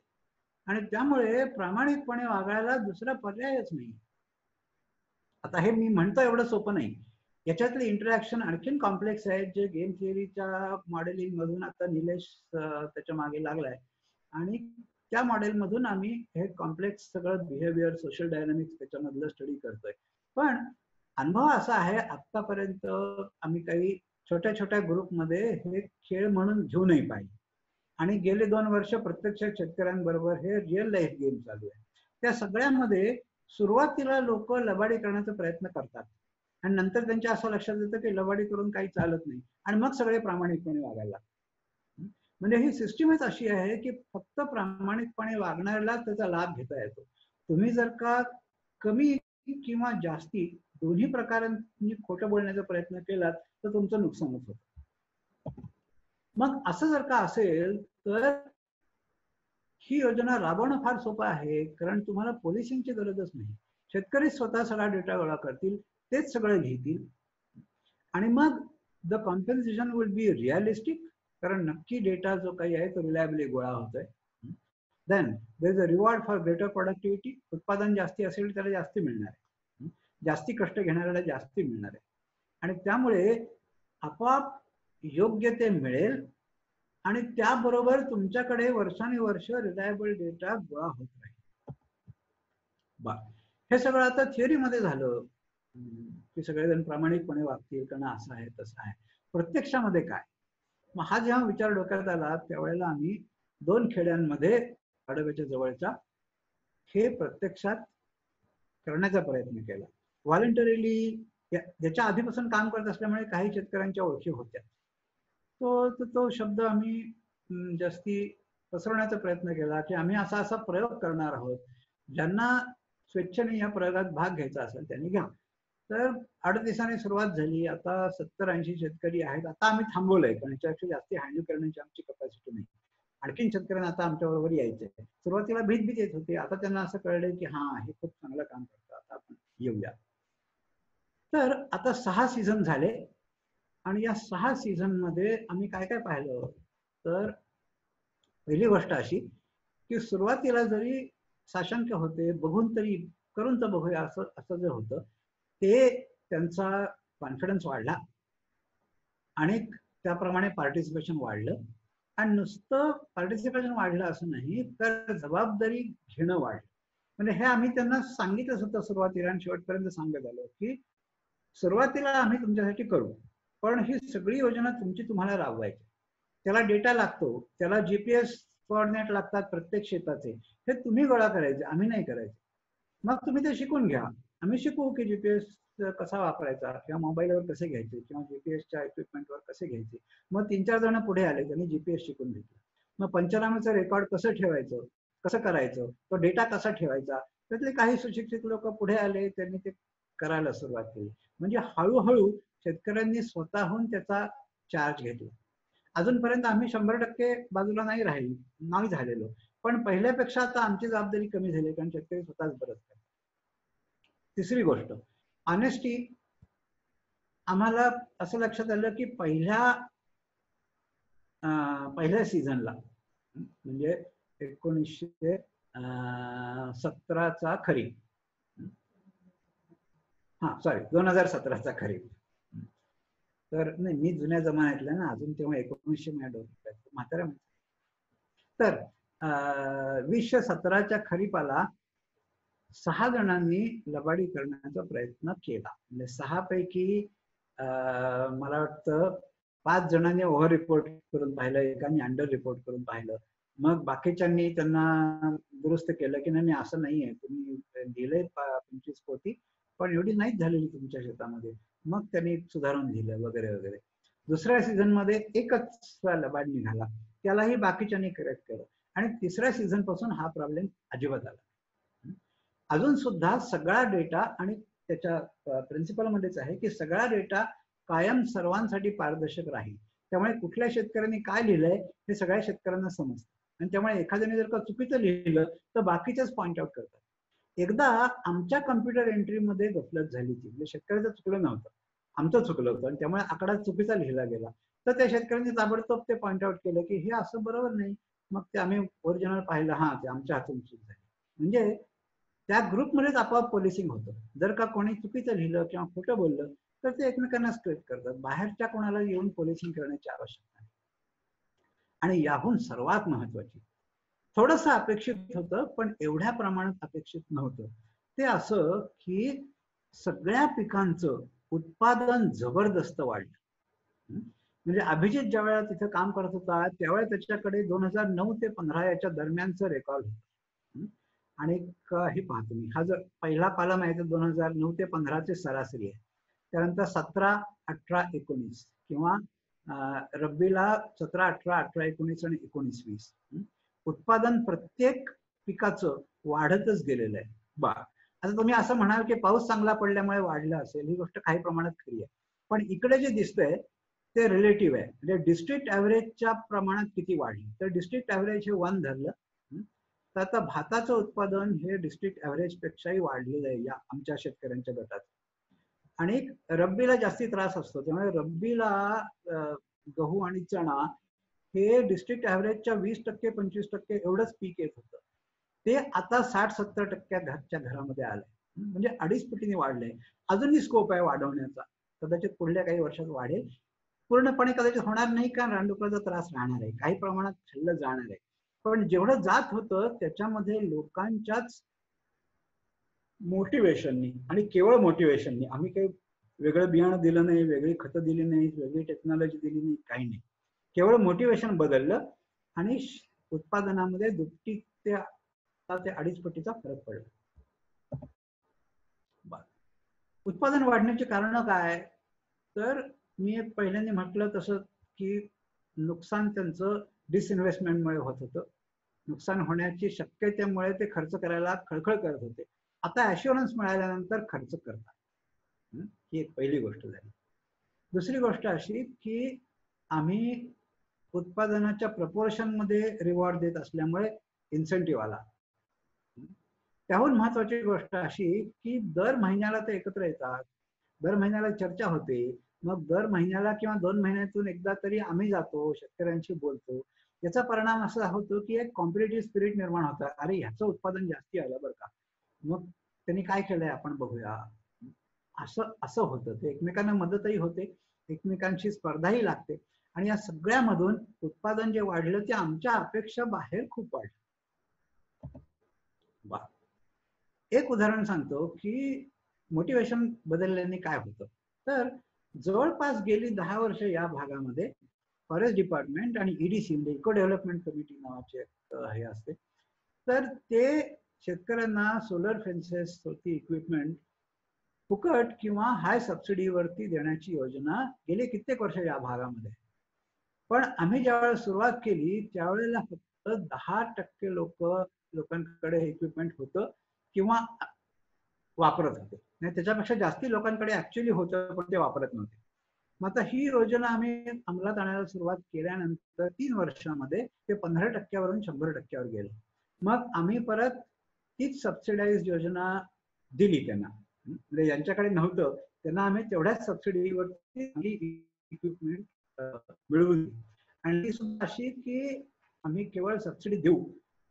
आणि त्यामुळे प्रामाणिकपणे वागायला दुसरा पर्यायच नाही. आता हे मी म्हणतो एवढं सोपं नाही, याच्यातले इंटरॅक्शन आणखीन कॉम्प्लेक्स आहेत, जे गेम थिअरीच्या मॉडेलिंग मधून आता निलेश त्याच्या मागे लागलाय आणि त्या मॉडेलमधून आम्ही हे कॉम्प्लेक्स सगळं बिहेवियर, सोशल डायनामिक्स त्याच्यामधलं स्टडी करतोय. पण अनुभव असा आहे, आतापर्यंत आम्ही काही छोट्या छोट्या ग्रुपमध्ये हे खेळ म्हणून घेऊ नाही पाहिजे. आणि गेले 2 वर्ष प्रत्यक्ष शेतकऱ्यांबरोबर हे रिअल लाईफ गेम चालू आहे. त्या सगळ्यामध्ये सुरुवातीला लोक लबाडी करण्याचा प्रयत्न करतात आणि नंतर त्यांच्या असं लक्षात येतं की लबाडी करून काही चालत नाही आणि मग सगळे प्रामाणिकपणे वागायला लागतात. म्हणजे ही सिस्टीमच अशी आहे की फक्त प्रामाणिकपणे वागणाऱ्याला त्याचा लाभ घेता येतो. तुम्ही जर का कमी किंवा जास्ती दोन्ही प्रकारांनी खोटं बोलण्याचा प्रयत्न केलात तर तुमचं नुकसानच होतं. मग असं जर का असेल तर ही योजना राबवणं फार सोपं आहे, कारण तुम्हाला पोलिसिंगची गरजच नाही. शेतकरी स्वतः सगळा डेटा गोळा करतील, तेच सगळं लिहितील आणि मग the compensation will be realistic, कारण नक्की डेटा जो काही आहे तो रिलायबली गोळा होतोय. Then there is a reward for greater productivity. उत्पादन जास्ती असेल त्याला जास्ती मिळणार आहे, जास्ती कष्ट घेणाऱ्याला जास्ती मिळणार आहे आणि त्यामुळे आपोआप योग्य ते मिळेल आणि त्याबरोबर तुमच्याकडे वर्षानुवर्ष रिलायबल डेटा गोळा होत राहील. हे सगळं आता थिअरीमध्ये झालं की सगळेजण प्रामाणिकपणे वागतील, कारण असं आहे तसं आहे. प्रत्यक्षामध्ये काय, मग हा जेव्हा विचार डोक्यात आला त्यावेळेला आम्ही 2 खेड्यांमध्ये पाडव्याच्या जवळच्या हे प्रत्यक्षात करण्याचा प्रयत्न केला. व्हॉलंटरीली ज्याच्या आधीपासून काम करत असल्यामुळे काही शेतकऱ्यांच्या ओळखी होत्या. तो शब्द आम्ही जास्ती पसरवण्याचा प्रयत्न केला की आम्ही असा प्रयोग करणार आहोत, ज्यांना स्वेच्छेने या प्रयोगात भाग घ्यायचा असेल त्यांनी घ्या. तर 8 दिवसांनी सुरुवात झाली. आता 70-80 शेतकरी आहेत. आता आम्ही थांबवलंय, कारण याच्यापेक्षा जास्ती हँडल करण्याची आमची कपॅसिटी नाही. आणखीन शेतकऱ्यांना आता आमच्या बरोबर यायचंय. सुरुवातीला भीत येत होते, आता त्यांना असं कळलंय की हा हे खूप चांगलं काम करतं, आता आपण येऊया. तर आता 6 सीझन झाले आणि या 6 सीझन मध्ये आम्ही काय काय पाहिलं, तर पहिली गोष्ट अशी की सुरुवातीला जरी साशंक होते, बघून तरी करून तर बघूया असं असं जे होतं ते त्यांचा कॉन्फिडन्स वाढला आणि त्याप्रमाणे पार्टिसिपेशन वाढलं. आणि नुसतं पार्टिसिपेशन वाढलं असं नाही तर जबाबदारी घेणं वाढलं. म्हणजे हे आम्ही त्यांना सांगितलंच होतं सुरुवातीला आणि शेवटपर्यंत सांगत आलो की सुरुवातीला आम्ही तुमच्यासाठी करू, पण ही सगळी योजना तुमची तुम्हाला राबवायची. त्याला डेटा लागतो, त्याला जीपीएस कोऑर्डिनेट लागतात प्रत्येक शेताचे, हे तुम्ही गोळा करायचे, आम्ही नाही करायचे. मग तुम्ही ते शिकून घ्या, आम्ही शिकवू की जीपीएस कसा वापरायचा किंवा मोबाईलवर कसे घ्यायचे किंवा जीपीएसच्या इक्विपमेंटवर कसे घ्यायचे. मग 3-4 जण पुढे आले, त्यांनी जीपीएस शिकून घेतलं. मग पंचनाम्याचं रेकॉर्ड कसं ठेवायचं, कसं करायचं, तो डेटा कसा ठेवायचा, त्यातले काही सुशिक्षित लोक पुढे आले, त्यांनी ते करायला सुरुवात केली. म्हणजे हळूहळू शेतकऱ्यांनी स्वतःहून त्याचा चार्ज घेतला. अजूनपर्यंत आम्ही 100% बाजूला नाही झालेलो, पण पहिल्यापेक्षा आता आमची जबाबदारी कमी झाली, कारण शेतकरी स्वतःच बरंच करतात. तिसरी गोष्ट, ऑनेस्टी. आम्हाला असं लक्षात आलं की पहिल्या सीझनला म्हणजे 1917चा खरीप, 2017चा खरीप. तर नाही, मी जुन्या जमान्यातला ना, अजून तेव्हा 1900 म्हातारा. तर 2017च्या खरीपाला 6 जणांनी लबाडी करण्याचा प्रयत्न केला. म्हणजे 6 पैकी मला वाटतं 5 जणांनी ओव्हर रिपोर्ट करून पाहिलं, एकाने अंडर रिपोर्ट करून पाहिलं. मग बाकीच्यांनी त्यांना दुरुस्त केलं की नाही असं नाहीये, तुम्ही दिले 25 कोटी पण एवढी नाहीच झालेली तुमच्या शेतामध्ये. मग त्यांनी सुधारून दिलं वगैरे वगैरे. दुसऱ्या सीझन मध्ये एकच लबाड निघाला, त्यालाही बाकीच्यांनी करेक्ट केलं. आणि तिसऱ्या सीझन पासून हा प्रॉब्लेम अजिबात आला. अजून सुद्धा सगळा डेटा, आणि त्याच्या प्रिन्सिपलमध्येच आहे की सगळा डेटा कायम सर्वांसाठी पारदर्शक राहील. त्यामुळे कुठल्या शेतकऱ्यांनी काय लिहिलंय हे सगळ्या शेतकऱ्यांना समजतं. आणि त्यामुळे एखाद्याने जर का चुकीचं लिहिलं तर बाकीच्याच पॉइंट आउट करतात. एकदा आमच्या कम्प्युटर एंट्रीमध्ये गफलत झाली ती, म्हणजे शेतकऱ्याचं चुकलं नव्हतं, आमचं चुकलं होतं, आणि त्यामुळे आकडा चुकीचा लिहिला गेला. तर त्या शेतकऱ्यांनी ताबडतोब ते पॉइंट आउट केलं की हे असं बरोबर नाही. मग ते आम्ही ओरिजिनल पाहिलं, हा ते आमच्या हातून चूक झाली. म्हणजे त्या ग्रुपमध्येच आपोआप पोलिसिंग होतं. जर का कोणी चुकीचं लिहिलं किंवा खोटं बोललं तर ते एकमेकांना स्ट्रेट करतात. बाहेरच्या कोणाला येऊन पोलिसिंग करण्याची आवश्यकता नाही. आणि याहून सर्वात महत्वाची, थोडंसं अपेक्षित होतं पण एवढ्या प्रमाणात अपेक्षित नव्हतं, ते असं की सगळ्या पिकांचं उत्पादन जबरदस्त वाढलं. म्हणजे अभिजित ज्या वेळेला तिथे काम करत होता त्यावेळेला त्याच्याकडे 2009 ते 15 याच्या दरम्यानचं रेकॉर्ड होतं. आणि हे पाहतो मी, हा जर पहिला कॉलम आहे तर 2009 ते 15चे सरासरी आहे. त्यानंतर 17, 18, 19 किंवा रब्बीला 17, 18, 18, 19 आणि 19, 20 उत्पादन प्रत्येक पिकाचं वाढतच गेलेलं आहे. आता तुम्ही असं म्हणाल की पाऊस चांगला पडल्यामुळे वाढलं असेल, ही गोष्ट काही प्रमाणात खरी आहे. पण इकडे जे दिसतंय ते रिलेटिव्ह आहे. म्हणजे डिस्ट्रिक्ट ॲव्हरेजच्या प्रमाणात किती वाढली, तर डिस्ट्रिक्ट ॲव्हरेज हे 1 धरलं. तर आता भाताचं उत्पादन हे डिस्ट्रिक्ट ॲव्हरेज पेक्षाही वाढलेलं आहे या आमच्या शेतकऱ्यांच्या गटात. आणि रब्बीला जास्ती त्रास असतो, त्यामुळे रब्बीला गहू आणि चणा हे डिस्ट्रिक्ट ॲव्हरेजच्या 20%, 25% एवढंच पीक येत होतं. ते आता 60-70% घरामध्ये आलंय. म्हणजे 2.5 पटीने वाढलंय. अजूनही स्कोप आहे वाढवण्याचा, कदाचित पुढल्या काही वर्षात वाढेल. पूर्णपणे कदाचित होणार नाही, कारण रानडुकराचा त्रास राहणार आहे, काही प्रमाणात खाल्लं जाणार आहे. पण जेवढं जात होतं त्याच्यामध्ये लोकांच्याच मोटिवेशननी, आणि केवळ मोटिवेशननी, आम्ही काही वेगळं बियाणं दिलं नाही, वेगळी खतं दिली नाही, वेगळी टेक्नॉलॉजी दिली नाही, काही नाही, केवळ मोटिवेशन बदललं आणि उत्पादनामध्ये 2 ते 2.5 पटीचा फरक पडला. उत्पादन वाढण्याची कारण काय, तर मी पहिल्यांदा म्हटलं तसं की नुकसान त्यांचं डिसइन्व्हेस्टमेंटमुळे होत होतं. नुकसान होण्याची शक्यतेमुळे ते खर्च करायला खळखळ करत होते. आता ॲश्युरन्स मिळाल्यानंतर खर्च करतात. ही एक पहिली गोष्ट झाली. दुसरी गोष्ट अशी की आम्ही उत्पादनाच्या प्रपोर्शन मध्ये रिवॉर्ड देत असल्यामुळे इन्सेंटिव्ह आला. त्याहून महत्वाची गोष्ट अशी की दर महिन्याला ते एकत्र येतात, दर महिन्याला चर्चा होते, मग दर महिन्याला किंवा 2 महिन्यातून एकदा तरी आम्ही जातो, शेतकऱ्यांशी बोलतो. याचा परिणाम असा होतो की एक कॉम्पिटेटिव्ह स्पिरिट निर्माण होतं. अरे ह्याचं उत्पादन जास्ती आलं बरं का, मग त्यांनी काय केलंय आपण बघूया, असं असं होतं. ते एकमेकांना मदतही होते, एकमेकांशी स्पर्धाही लागते, आणि या सगळ्यामधून उत्पादन जे वाढलं ते आमच्या अपेक्षा बाहेर खूप वाढलं. एक उदाहरण सांगतो की मोटिवेशन बदलल्याने काय होतं. तर जवळपास गेली 10 वर्ष या भागामध्ये फॉरेस्ट डिपार्टमेंट आणि ईडीसी म्हणजे इको डेव्हलपमेंट कमिटी नावाचे हे असते, तर ते शेतकऱ्यांना सोलर फेन्सेस होती इक्विपमेंट फुकट किंवा हाय सबसिडीवरती देण्याची योजना गेली कित्येक वर्ष या भागामध्ये. पण आम्ही ज्यावेळेला सुरुवात केली त्यावेळेला फक्त 10% लोकांकडे इक्विपमेंट होतं किंवा वापरत होते, नाही त्याच्यापेक्षा जास्ती लोकांकडे ऍक्च्युअली होतं पण ते वापरत नव्हते. मग आता ही योजना आम्ही अंमलात आणायला सुरुवात केल्यानंतर 3 वर्षामध्ये ते 15%वरून 100%वर गेलं. मग आम्ही परत तीच सबसिडाइज योजना दिली त्यांना, म्हणजे ज्यांच्याकडे नव्हतं त्यांना आम्ही तेवढ्याच सबसिडीवरती इक्विपमेंट मिळवून दिली. आणि ती सुद्धा अशी की आम्ही केवळ सबसिडी देऊ,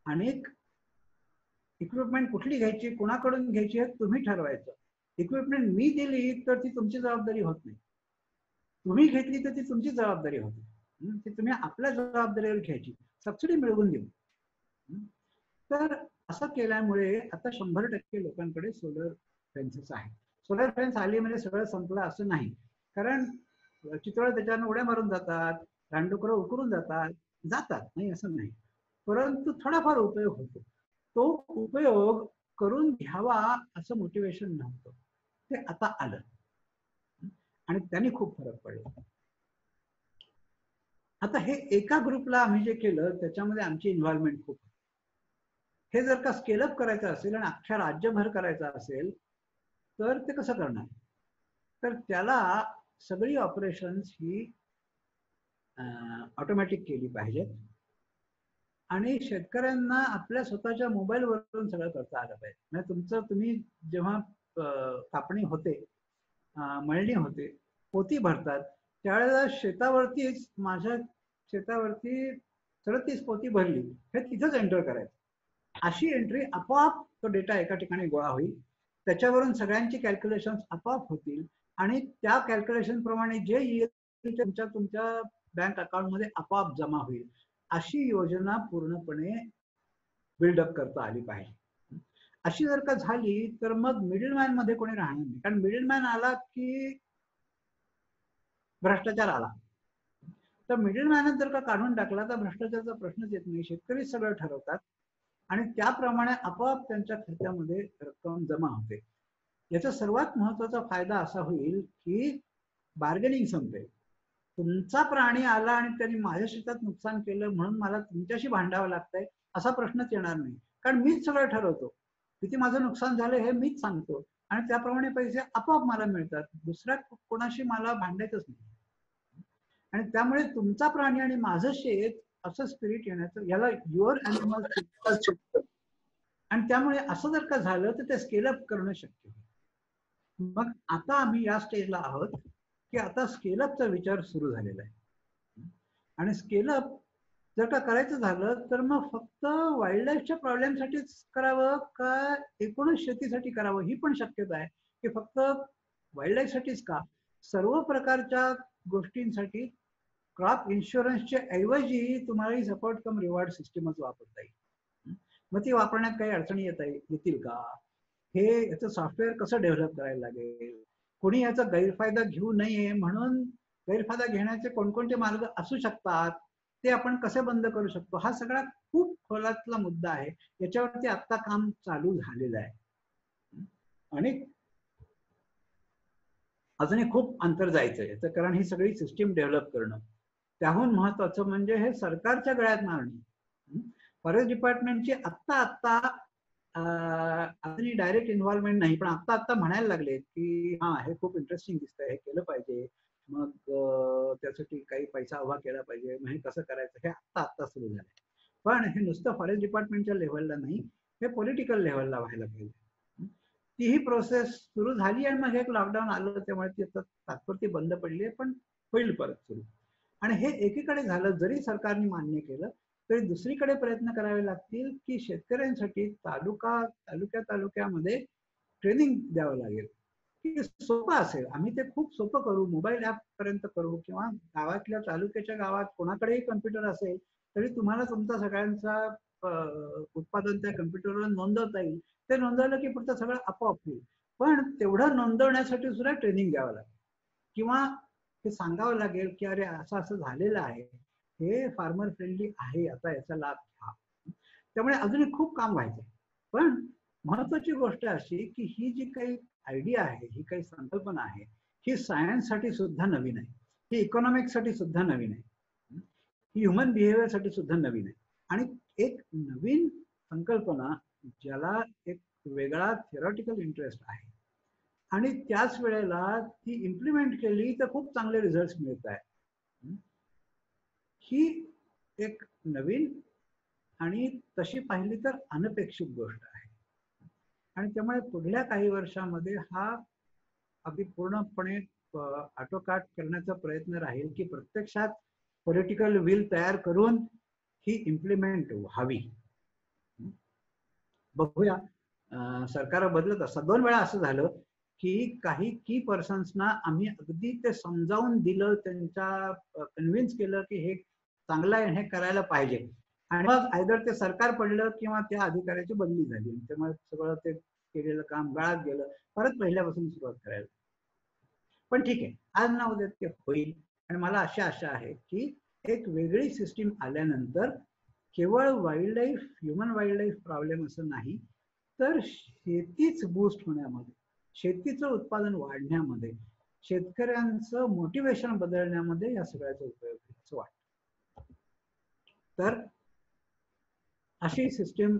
आणि इक्विपमेंट कुठली घ्यायची कोणाकडून घ्यायची हे तुम्ही ठरवायचं. इक्विपमेंट मी दिली तर ती तुमची जबाबदारी होत नाही, तुम्ही घेतली तर ती तुमची जबाबदारी होती, ती तुम्ही आपल्या जबाबदारीवर घ्यायची, सबसिडी मिळवून देऊ. तर असं केल्यामुळे आता 100% लोकांकडे सोलर फेन्सेस आहेत. सोलर फेन्स आली म्हणजे सगळं संपलं असं नाही, कारण चितळ त्याच्यानं उड्या मारून जातात, रानडुकरं उकरून जातात नाही असं नाही, परंतु थोडाफार उपयोग होतो. तो उपयोग करून घ्यावा असं मोटिवेशन नव्हतं, ते आता आलं आणि त्यांनी खूप फरक पडला. आता हे एका ग्रुपला आम्ही जे केलं त्याच्यामध्ये आमची इन्व्हॉल्वमेंट खूप. हे जर का स्केलअप करायचं असेल आणि अख्ख्या राज्यभर करायचं असेल तर ते कसं करणार. तर त्याला सगळी ऑपरेशन्स ही ऑटोमॅटिक केली पाहिजेत आणि शेतकऱ्यांना आपल्या स्वतःच्या मोबाईलवरून सगळं करता आलं पाहिजे. म्हणजे तुम्ही जेव्हा कापणी होते, मळणी होते, पोती भरतात त्यावेळेला शेतावरतीच, माझ्या शेतावरती 37 पोती भरली हे तिथंच एंटर करायचं. अशी एंट्री आपोआप तो डेटा एका ठिकाणी गोळा होईल, त्याच्यावरून सगळ्यांची कॅल्क्युलेशन आपोआप होतील आणि त्या कॅल्क्युलेशन प्रमाणे जे येईल तुमच्या बँक अकाउंट मध्ये आपोआप जमा होईल. अशी योजना पूर्णपणे बिल्डअप करता आली पाहिजे. अशी जर का झाली तर मग मिडलमॅन मध्ये कोणी राहणार नाही, कारण मिडलमॅन आला की भ्रष्टाचार आला. तर मिडलमॅन जर का काढून टाकला तर भ्रष्टाचाराचा प्रश्नच येत नाही, शेतकरी सगळं ठरवतात आणि त्याप्रमाणे आपोआप त्यांच्या खात्यामध्ये रक्कम जमा होते. याचा सर्वात महत्वाचा फायदा असा होईल की बार्गेनिंग संपेल. तुमचा प्राणी आला आणि त्यांनी माझ्या शेतात नुकसान केलं म्हणून मला तुमच्याशी भांडावं लागतंय असा प्रश्नच येणार नाही, कारण मीच सगळं ठरवतो, किती माझं नुकसान झालं हे मीच सांगतो आणि त्याप्रमाणे पैसे आपोआप मला मिळतात, दुसऱ्या कोणाशी मला भांडायचंच नाही. आणि त्यामुळे तुमचा प्राणी आणि माझं शेत असं स्पिरिट येण्याचं, याला युअर ॲनिमल, आणि त्यामुळे असं जर का झालं तर ते स्केलअप करणं शक्य होईल. मग आता आम्ही या स्टेजला आहोत की आता स्केलअपचा विचार सुरू झालेला आहे. आणि स्केलअप जर का करायचं झालं तर मग फक्त वाईल्ड लाईफच्या प्रॉब्लेमसाठीच करावं का एकूणच शेतीसाठी करावं ही पण शक्यता आहे, की फक्त वाईल्ड लाईफसाठीच का, सर्व प्रकारच्या गोष्टींसाठी क्रॉप इन्शुरन्सच्या ऐवजी तुम्हाला ही सपोर्ट कम रिवॉर्ड सिस्टीमच वापरता येईल. मग ती वापरण्यात काही अडचणी येतील का, हे याचं सॉफ्टवेअर कसं डेव्हलप करायला लागेल, कोणी याचा गैरफायदा घेऊ नये म्हणून गैरफायदा घेण्याचे कोणकोणते मार्ग असू शकतात ते आपण कसे बंद करू शकतो, हा सगळा खूप खोलातला मुद्दा आहे. याच्यावरती आता काम चालू झालेलं आहे आणि अजूनही खूप अंतर जायचंय, तर कारण ही सगळी सिस्टीम डेव्हलप करणं. त्याहून महत्वाचं म्हणजे हे सरकारच्या गळ्यात मारणे. फॉरेस्ट डिपार्टमेंटची आत्ता अजूनही डायरेक्ट इन्व्हॉल्वमेंट नाही, पण आत्ता म्हणायला लागले की हा हे खूप इंटरेस्टिंग दिसतंय, हे केलं पाहिजे, मग त्यासाठी काही पैसा उभा केला पाहिजे, मग हे कसं करायचं हे आत्ता सुरू झालंय. पण हे नुसतं फॉरेस्ट डिपार्टमेंटच्या लेव्हलला नाही, हे पॉलिटिकल लेव्हलला व्हायला पाहिजे. तीही प्रोसेस सुरू झाली आणि मग एक लॉकडाऊन आलं त्यामुळे ती तात्पुरती बंद पडली आहे, पण होईल परत सुरू. आणि हे एकीकडे झालं जरी सरकारने मान्य केलं तरी दुसरीकडे प्रयत्न करावे लागतील की शेतकऱ्यांसाठी तालुक्यामध्ये ट्रेनिंग द्यावं लागेल की सोपं असेल. आम्ही ते खूप सोपं करू, मोबाईल ऍप पर्यंत करू, किंवा गावातल्या तालुक्याच्या गावात कोणाकडेही कम्प्युटर असेल तरी तुम्हाला तुमचा सगळ्यांचा उत्पादन त्या कम्प्युटरवर नोंदवता येईल. ते नोंदवलं की पुढचं सगळं आपोआप होईल. पण तेवढं नोंदवण्यासाठी सुद्धा ट्रेनिंग द्यावं लागेल, किंवा हे सांगावं लागेल की अरे असं असं झालेलं आहे, हे फार्मर फ्रेंडली आहे, आता याचा लाभ घ्या. त्यामुळे अजूनही खूप काम व्हायचं. पण महत्वाची गोष्ट अशी की ही जी काही आयडिया आहे, ही काही संकल्पना आहे, ही सायन्ससाठी सुद्धा नवीन आहे, ही इकॉनॉमिक्ससाठी सुद्धा नवीन आहे, ही ह्युमन बिहेवियरसाठी सुद्धा नवीन आहे. आणि एक नवीन संकल्पना ज्याला एक वेगळा थिअरॉटिकल इंटरेस्ट आहे आणि त्याच वेळेला ती इम्प्लिमेंट केली तर खूप चांगले रिझल्ट मिळत आहेत, ही एक नवीन आणि तशी पाहिली तर अनपेक्षित गोष्ट आहे. आणि त्यामुळे पुढल्या काही वर्षामध्ये हा अगदी पूर्णपणे आटोकाट करण्याचा प्रयत्न राहील की प्रत्यक्षात पॉलिटिकल विल तयार करून ही इम्प्लिमेंट व्हावी. बघूया, सरकार बदलत असतात. 2 वेळा असं झालं की काही की पर्सन्सना आम्ही अगदी ते समजावून दिलं, त्यांच्या कन्व्हिन्स केलं की हे चांगलं आहे, हे करायला पाहिजे, आणि मग आयदर ते सरकार पडलं किंवा त्या अधिकाऱ्याची बदली झाली. त्यामुळे सगळं ते केलेलं काम गळात गेलं, परत पहिल्यापासून सुरुवात करायला. पण ठीक आहे, आज ना उद्या ते होईल. आणि मला अशी आशा आहे की एक वेगळी सिस्टीम आल्यानंतर केवळ ह्युमन वाईल्ड लाईफ प्रॉब्लेम असं नाही, तर शेतीच बूस्ट होण्यामध्ये, शेतीचं उत्पादन वाढण्यामध्ये, शेतकऱ्यांचं मोटिवेशन बदलण्यामध्ये या सगळ्याचा उपयोग आहे असं वाटतं. तर अशी सिस्टीम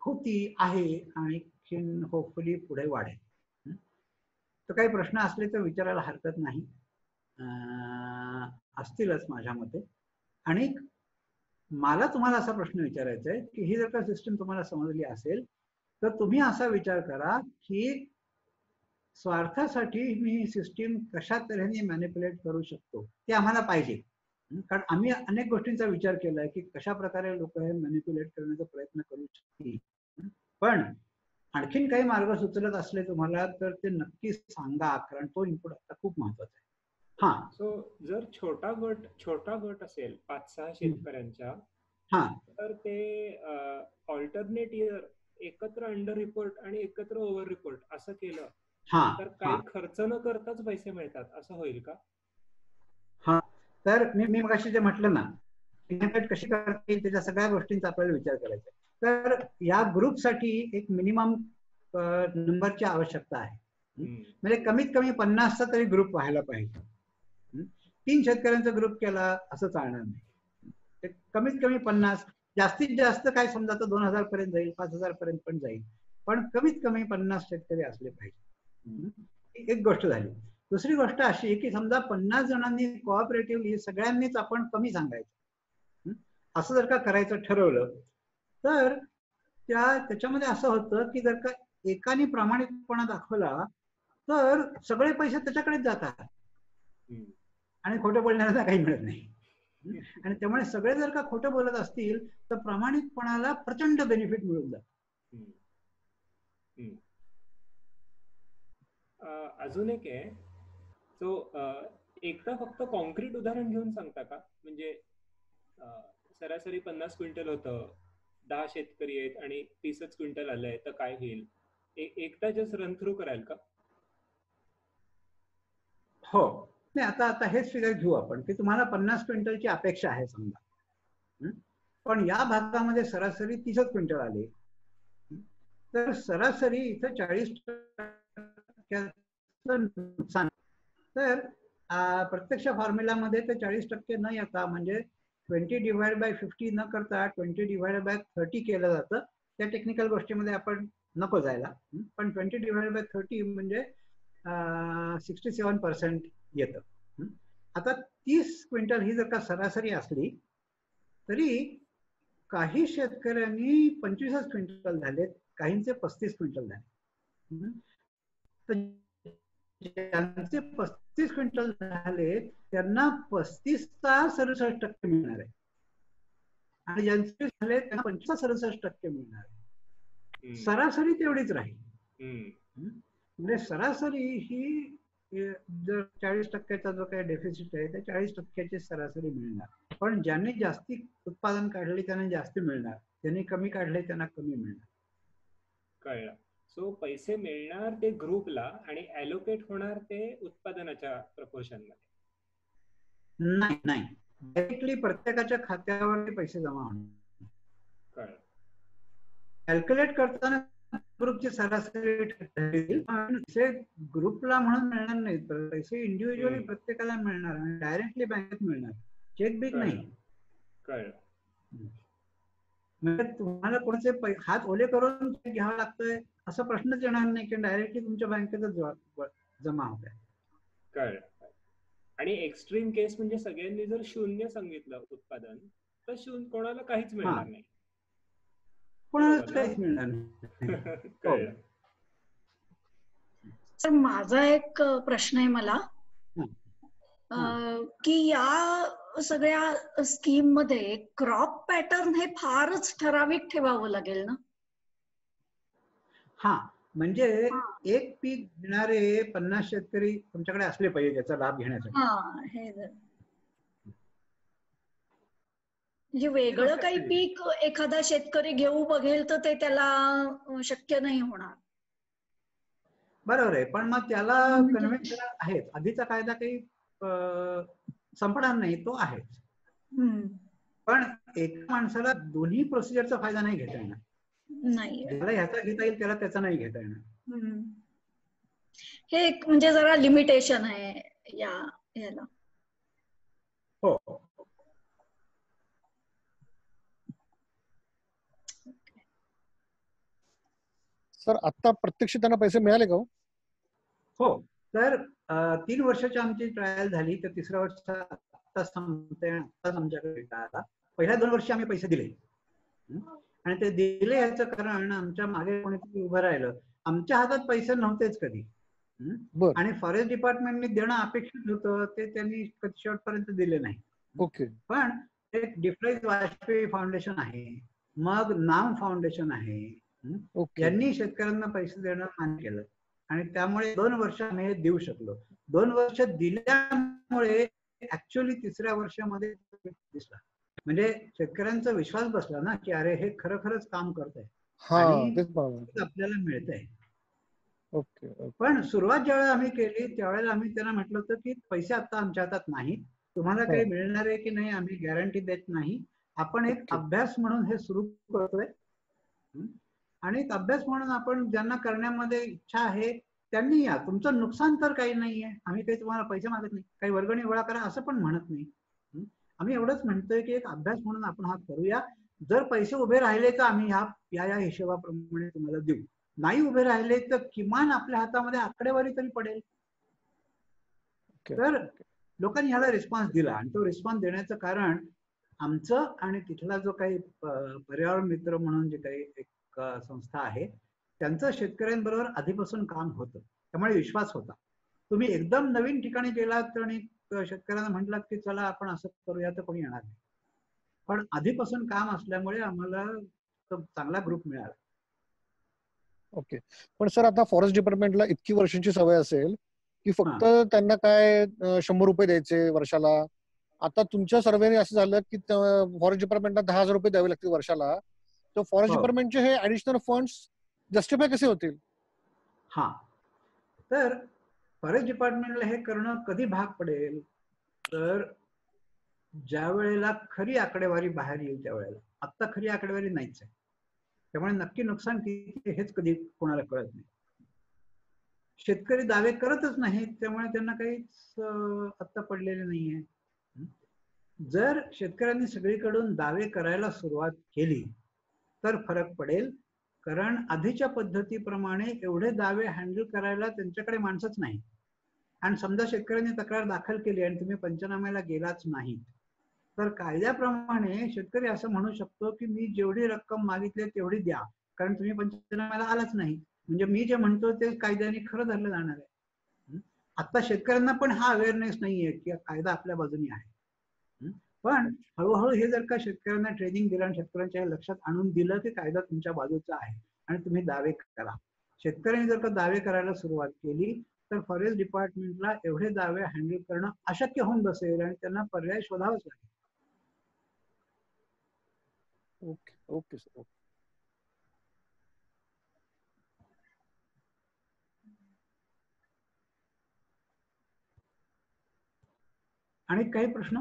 होती, आहे, आणि होपफुली पुढे वाढेल. तर काही प्रश्न असले तर विचारायला हरकत नाही, असतीलच माझ्या मते. आणि मला तुम्हाला असा प्रश्न विचारायचा आहे की ही जर का सिस्टीम तुम्हाला समजली असेल तर तुम्ही असा विचार करा की स्वार्थासाठी मी ही सिस्टीम कशा तऱ्हेने मॅनिप्युलेट करू शकतो ते आम्हाला पाहिजे. कारण आम्ही अनेक गोष्टींचा विचार केलाय की कशा प्रकारे लोक हे मॅनिप्युलेट करण्याचा प्रयत्न करू शकतील. पण आणखीन काही मार्ग सुचलत असले तुम्हाला तर ते नक्की सांगा, कारण तो इनपुट आता खूप महत्वाचा आहे. हा, सो जर छोटा गट असेल 5-6 शेतकऱ्यांच्या, तर ते ऑल्टरनेट इयर एकत्र अंडर रिपोर्ट आणि एकत्र ओव्हर रिपोर्ट असं केलं तर काही खर्च न करताच पैसे मिळतात, असं होईल का? हा, तर मी मगाशी जे म्हटलं ना, इन्व्हेस्ट कशी करता येईल त्याच्या सगळ्या गोष्टींचा आपल्याला विचार करायचा. तर या ग्रुपसाठी एक मिनिमम नंबरची आवश्यकता आहे. म्हणजे कमीत कमी 50चा तरी ग्रुप व्हायला पाहिजे. 3 शेतकऱ्यांचा ग्रुप केला असं चालणार नाही. कमीत कमी 50, जास्तीत जास्त काय समजा तर 2000 पर्यंत जाईल, 5000 पर्यंत पण जाईल, पण कमीत कमी 50 शेतकरी असले पाहिजे. एक गोष्ट झाली. दुसरी गोष्ट अशी की समजा 50 जणांनी कोऑपरेटिव्हली सगळ्यांनीच आपण कमी सांगायचं, असं जर का करायचं ठरवलं तर त्याच्यामध्ये असं होतं की जर का एकाने प्रामाणिकपणा दाखवला तर सगळे पैसे त्याच्याकडेच जातात आणि खोटं बोलण्याला काही मिळत नाही. आणि त्यामुळे सगळे जर का खोटं बोलत असतील तर प्रामाणिकपणाला प्रचंड बेनिफिट मिळून जात. अजून एक आहे, सो एकदा फक्त कॉन्क्रीट उदाहरण घेऊन सांगता का? म्हणजे सरासरी 50 क्विंटल होतं, 10 शेतकरी आहेत आणि 30च क्विंटल आलंय, तर काय होईल? एकदा जस्ट रन थ्रू कराल का? हो, नाही आता हेच फिगर घेऊ आपण की तुम्हाला 50 क्विंटलची अपेक्षा आहे समजा, पण या भागामध्ये सरासरी 30च क्विंटल आले, तर सरासरी इथं 40% नुकसान. तर प्रत्यक्ष फॉर्म्युलामध्ये ते 40% न येता म्हणजे 20/50 न करता 20/30 केलं जातं. त्या टेक्निकल गोष्टीमध्ये आपण नको जायला, पण 20/30 म्हणजे 67% येतं. आता 30 क्विंटल ही जर का सरासरी असली तरी काही शेतकऱ्यांनी 25 क्विंटल झालेत, काहींचे 35 क्विंटल झाले. ज्यांचे 35 क्विंटल झाले त्यांना 35चा 67% मिळणार आहे. आणि ज्यांचे झाले त्यांना 65-67% मिळणार. सरासरी तेवढीच राहील. म्हणजे सरासरी ही जर 40% जो काही डेफिसिट आहे त्या 40% सरासरी मिळणार. पण ज्यांनी जास्ती उत्पादन काढले त्यांना जास्ती मिळणार, ज्यांनी कमी काढले त्यांना कमी मिळणार. कळलं. सो पैसे मिळणार ते ग्रुपला आणि ॲलोकेट होणार ते उत्पादनाच्या प्रपोर्शन मध्ये. नाही, डायरेक्टली प्रत्येकाच्या खात्यावर पैसे जमा होणार. कळलं. कॅल्क्युलेट करताना ग्रुपची सरासरी ठरेल, पण ग्रुपला म्हणून मिळणार नाही, पैसे इंडिव्हिज्युअली प्रत्येकाला मिळणार आणि डायरेक्टली बँकेत मिळणार, चेक बिक नाही. कळलं. म्हणजे तुम्हाला कोणाचे हात ओले करून घ्यावं लागतंय असा प्रश्नच येणार नाही, की डायरेक्टली तुमच्या बँकेतच जमा होत आहे. कळलं. आणि एक्स्ट्रीम केस म्हणजे सगळ्यांनी जर 0 सांगितलं उत्पादन तर कोणाला काहीच मिळणार नाही, कोणालाच काहीच मिळणार नाही. सर माझा एक प्रश्न आहे मला, की या सगळ्या स्कीम मध्ये क्रॉप पॅटर्न हे फारच ठराविक ठेवावं लागेल ना? हा, म्हणजे एक पीक घेणारे 50 शेतकरी तुमच्याकडे असले पाहिजे त्याचा लाभ घेण्यासाठी. म्हणजे वेगळं काही पीक एखादा शेतकरी घेऊ बघेल तर ते त्याला शक्य नाही होणार. बरोबर आहे, पण मग त्याला कन्व्हेन्शन आहेत. आधीचा कायदा काही संपणार नाही, तो आहेच. पण एका माणसाला दोन्ही प्रोसिजरचा फायदा नाही घेता येणार. ज्याला ह्याचा घेता येईल त्याला त्याचा नाही घेता येणार. हे एक म्हणजे जरा लिमिटेशन आहे याला. हो. सर आता प्रत्यक्ष त्यांना पैसे मिळाले का? हो, तर 3 वर्षाची आमची ट्रायल झाली, तर 3रं वर्ष आता संपते, आताच आमच्याकडे आला. पहिल्या 2 वर्षी आम्ही पैसे दिले आणि ते दिले याचं कारण आमच्या मागे कोणीतरी उभं राहिलं. आमच्या हातात पैसे नव्हतेच कधी, आणि फॉरेस्ट डिपार्टमेंटने देणं अपेक्षित होतं, ते त्यांनी शेवटपर्यंत दिले नाही. ओके. पण एक डिफरेन्स वाजपेयी फाउंडेशन आहे, मग नाम फाउंडेशन आहे, यांनी शेतकऱ्यांना पैसे देणं मान्य केलं आणि त्यामुळे 2 वर्ष आम्ही हे देऊ शकलो. 2 वर्ष दिल्यामुळे ऍक्च्युअली 3ऱ्या वर्षामध्ये दिसला, म्हणजे शेतकऱ्यांचा विश्वास बसला ना, की अरे हे खरंच काम करत आहे आणि आपल्याला मिळतंय. पण सुरुवात ज्यावेळेला आम्ही केली त्यावेळेला आम्ही त्यांना म्हटलं होतं की पैसे आता आमच्या हातात नाही, तुम्हाला काही मिळणार आहे की नाही आम्ही गॅरंटी देत नाही, आपण एक अभ्यास म्हणून हे सुरू करतोय आणि एक अभ्यास म्हणून आपण ज्यांना करण्यामध्ये इच्छा आहे त्यांनी या, तुमचं नुकसान तर काही नाहीये, आम्ही काही तुम्हाला पैसे मागत नाही, काही वर्गणी गोळा करा असं पण म्हणत नाही. आम्ही एवढंच म्हणतोय की एक अभ्यास म्हणून आपण हा करूया, जर पैसे उभे राहिले तर आम्ही या हिशोबाप्रमाणे तुम्हाला देऊ, नाही उभे राहिले तर किमान आपल्या हातामध्ये आकडेवारी तरी पडेल. तर लोकांनी ह्याला रिस्पॉन्स दिला आणि तो रिस्पॉन्स देण्याचं कारण आमचं आणि तिथला जो काही पर्यावरण मित्र म्हणून जे काही एक संस्था आहे त्यांचं शेतकऱ्यांबरोबर आधीपासून काम होतं, त्यामुळे विश्वास होता. तुम्ही एकदम नवीन ठिकाणी गेलात आणि शेतकऱ्यांना म्हटलात की चला आपण असं करूया तर कोणी येणार नाही, पण आधीपासून काम असल्यामुळे आम्हाला चांगला ग्रुप मिळाला. ओके. पण सर आता फॉरेस्ट डिपार्टमेंटला इतकी वर्षांची सवय असेल की फक्त त्यांना काय 100 रुपये द्यायचे वर्षाला, आता तुमच्या सर्वेने असं झालं की फॉरेस्ट डिपार्टमेंटला 10,000 रुपये द्यावे लागतील वर्षाला, तर फॉरेस्ट डिपार्टमेंटचे हे ऍडिशनल फंड्स जस्टिफाय कसे होतील? हा, तर फॉरेस्ट डिपार्टमेंटला हे करणं कधी भाग पडेल तर ज्या वेळेला खरी आकडेवारी बाहेर येईल त्यावेळेला. आता खरी आकडेवारी नाहीच आहे, त्यामुळे नक्की नुकसान किती हेच कधी कोणाला कळत नाही. शेतकरी दावे करतच नाहीत, त्यामुळे त्यांना काहीच आता पडलेले नाहीये. जर शेतकऱ्यांनी सगळीकडून दावे करायला सुरुवात केली तर फरक पडेल, कारण आधीच्या पद्धतीप्रमाणे एवढे दावे हँडल करायला त्यांच्याकडे माणसंच नाही. आणि समजा शेतकऱ्यांनी तक्रार दाखल केली आणि तुम्ही पंचनाम्याला गेलाच नाही तर कायद्याप्रमाणे शेतकरी असं म्हणू शकतो की मी जेवढी रक्कम मागितली तेवढी द्या, कारण तुम्ही पंचनाम्याला आलाच नाही, म्हणजे मी जे म्हणतो ते कायद्याने खरं धरलं जाणार आहे. आता शेतकऱ्यांना पण हा अवेअरनेस नाहीये की कायदा आपल्या बाजूने आहे, पण हळूहळू हे जर का शेतकऱ्यांना ट्रेनिंग दिलं आणि शेतकऱ्यांच्या लक्षात आणून दिलं की कायदा तुमच्या बाजूचा आहे आणि तुम्ही दावे करा, शेतकऱ्यांनी जर का दावे करायला सुरुवात केली तर फॉरेस्ट डिपार्टमेंटला एवढे दावे हँडल करणं अशक्य होऊन बसेल आणि त्यांना पर्याय शोधावाच लागेल. Okay okay sir. आणि काही प्रश्न?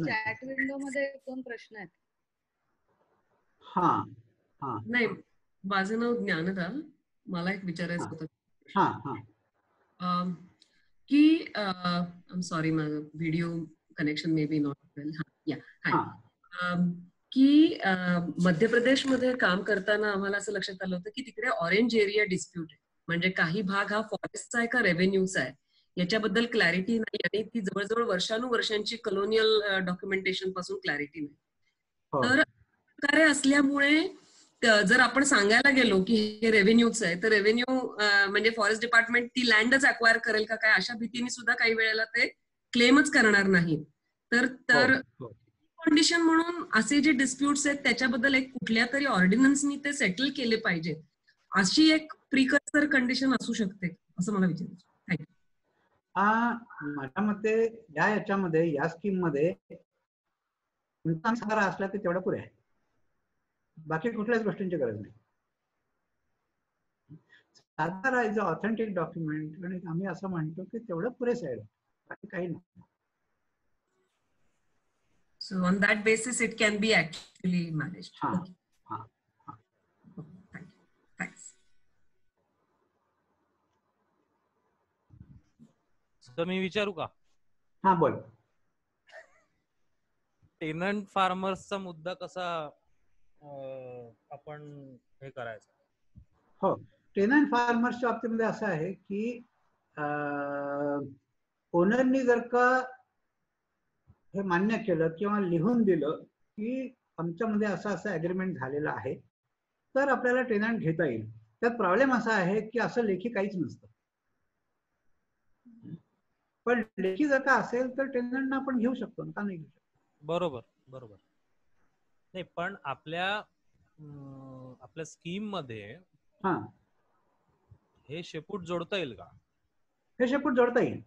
चॅट विंडो मध्ये 2 प्रश्न आहेत. हा हा नाही, माझं नाव ज्ञानदा. मला एक विचारायचं होतं की आय सॉरी, माझं video connection may be not well. की मध्य प्रदेशमध्ये काम करताना आम्हाला असं लक्षात आलं होतं की तिकडे ऑरेंज एरिया डिस्प्यूट आहे. म्हणजे काही भाग हा फॉरेस्टचा आहे का रेव्हेन्यूचा आहे याच्याबद्दल क्लॅरिटी नाही, आणि ती जवळजवळ वर्षानुवर्षांची कलोनियल डॉक्युमेंटेशन पासून क्लॅरिटी नाही. तर प्रकारे असल्यामुळे जर आपण सांगायला गेलो की हे रेव्हेन्यूच आहे तर रेव्हेन्यू म्हणजे फॉरेस्ट डिपार्टमेंट ती लँडच अक्वायर करेल का काय, अशा भीतीने सुद्धा काही वेळेला ते क्लेमच करणार नाही. तर कंडिशन म्हणून असे जे डिस्प्यूट्स आहेत त्याच्याबद्दल एक कुठल्या तरी ऑर्डिनन्सनी ते सेटल केले पाहिजेत, अशी एक प्रिकर्सर कंडिशन असू शकते असं मला विचारायचं. थँक्यू. माझ्या मते याच्यामध्ये या स्कीम मध्ये सारा असला की तेवढा पुरे आहे, बाकी कुठल्याच गोष्टींची गरज नाही. Satara is a authentic document आणि आम्ही असं म्हणतो की तेवढं पुरेसं आहे, बाकी काही नाही. So on that basis it can be actually managed. Okay. Thanks. तर मी विचारू का? हा बोल. टेनंट फार्मर्सचा मुद्दा कसा आपण हे करायचा? हो, टेनंट फार्मर्सच्या बाबतीमध्ये असं आहे की ओनरनी जर का हे मान्य केलं किंवा लिहून दिलं की आमच्यामध्ये असं असं ऍग्रीमेंट झालेलं आहे तर आपल्याला टेनंट घेता येईल. त्यात प्रॉब्लेम असा आहे की असं लेखी काहीच नसतं, पण लेखी जर का असेल तर टेनंटना आपण घेऊ शकतो, का नाही घेऊ शकतो? बरोबर बरोबर. नाही पण आपल्या स्कीम मध्ये हे शेपूट जोडता येईल का? हे शेपूट जोडता येईल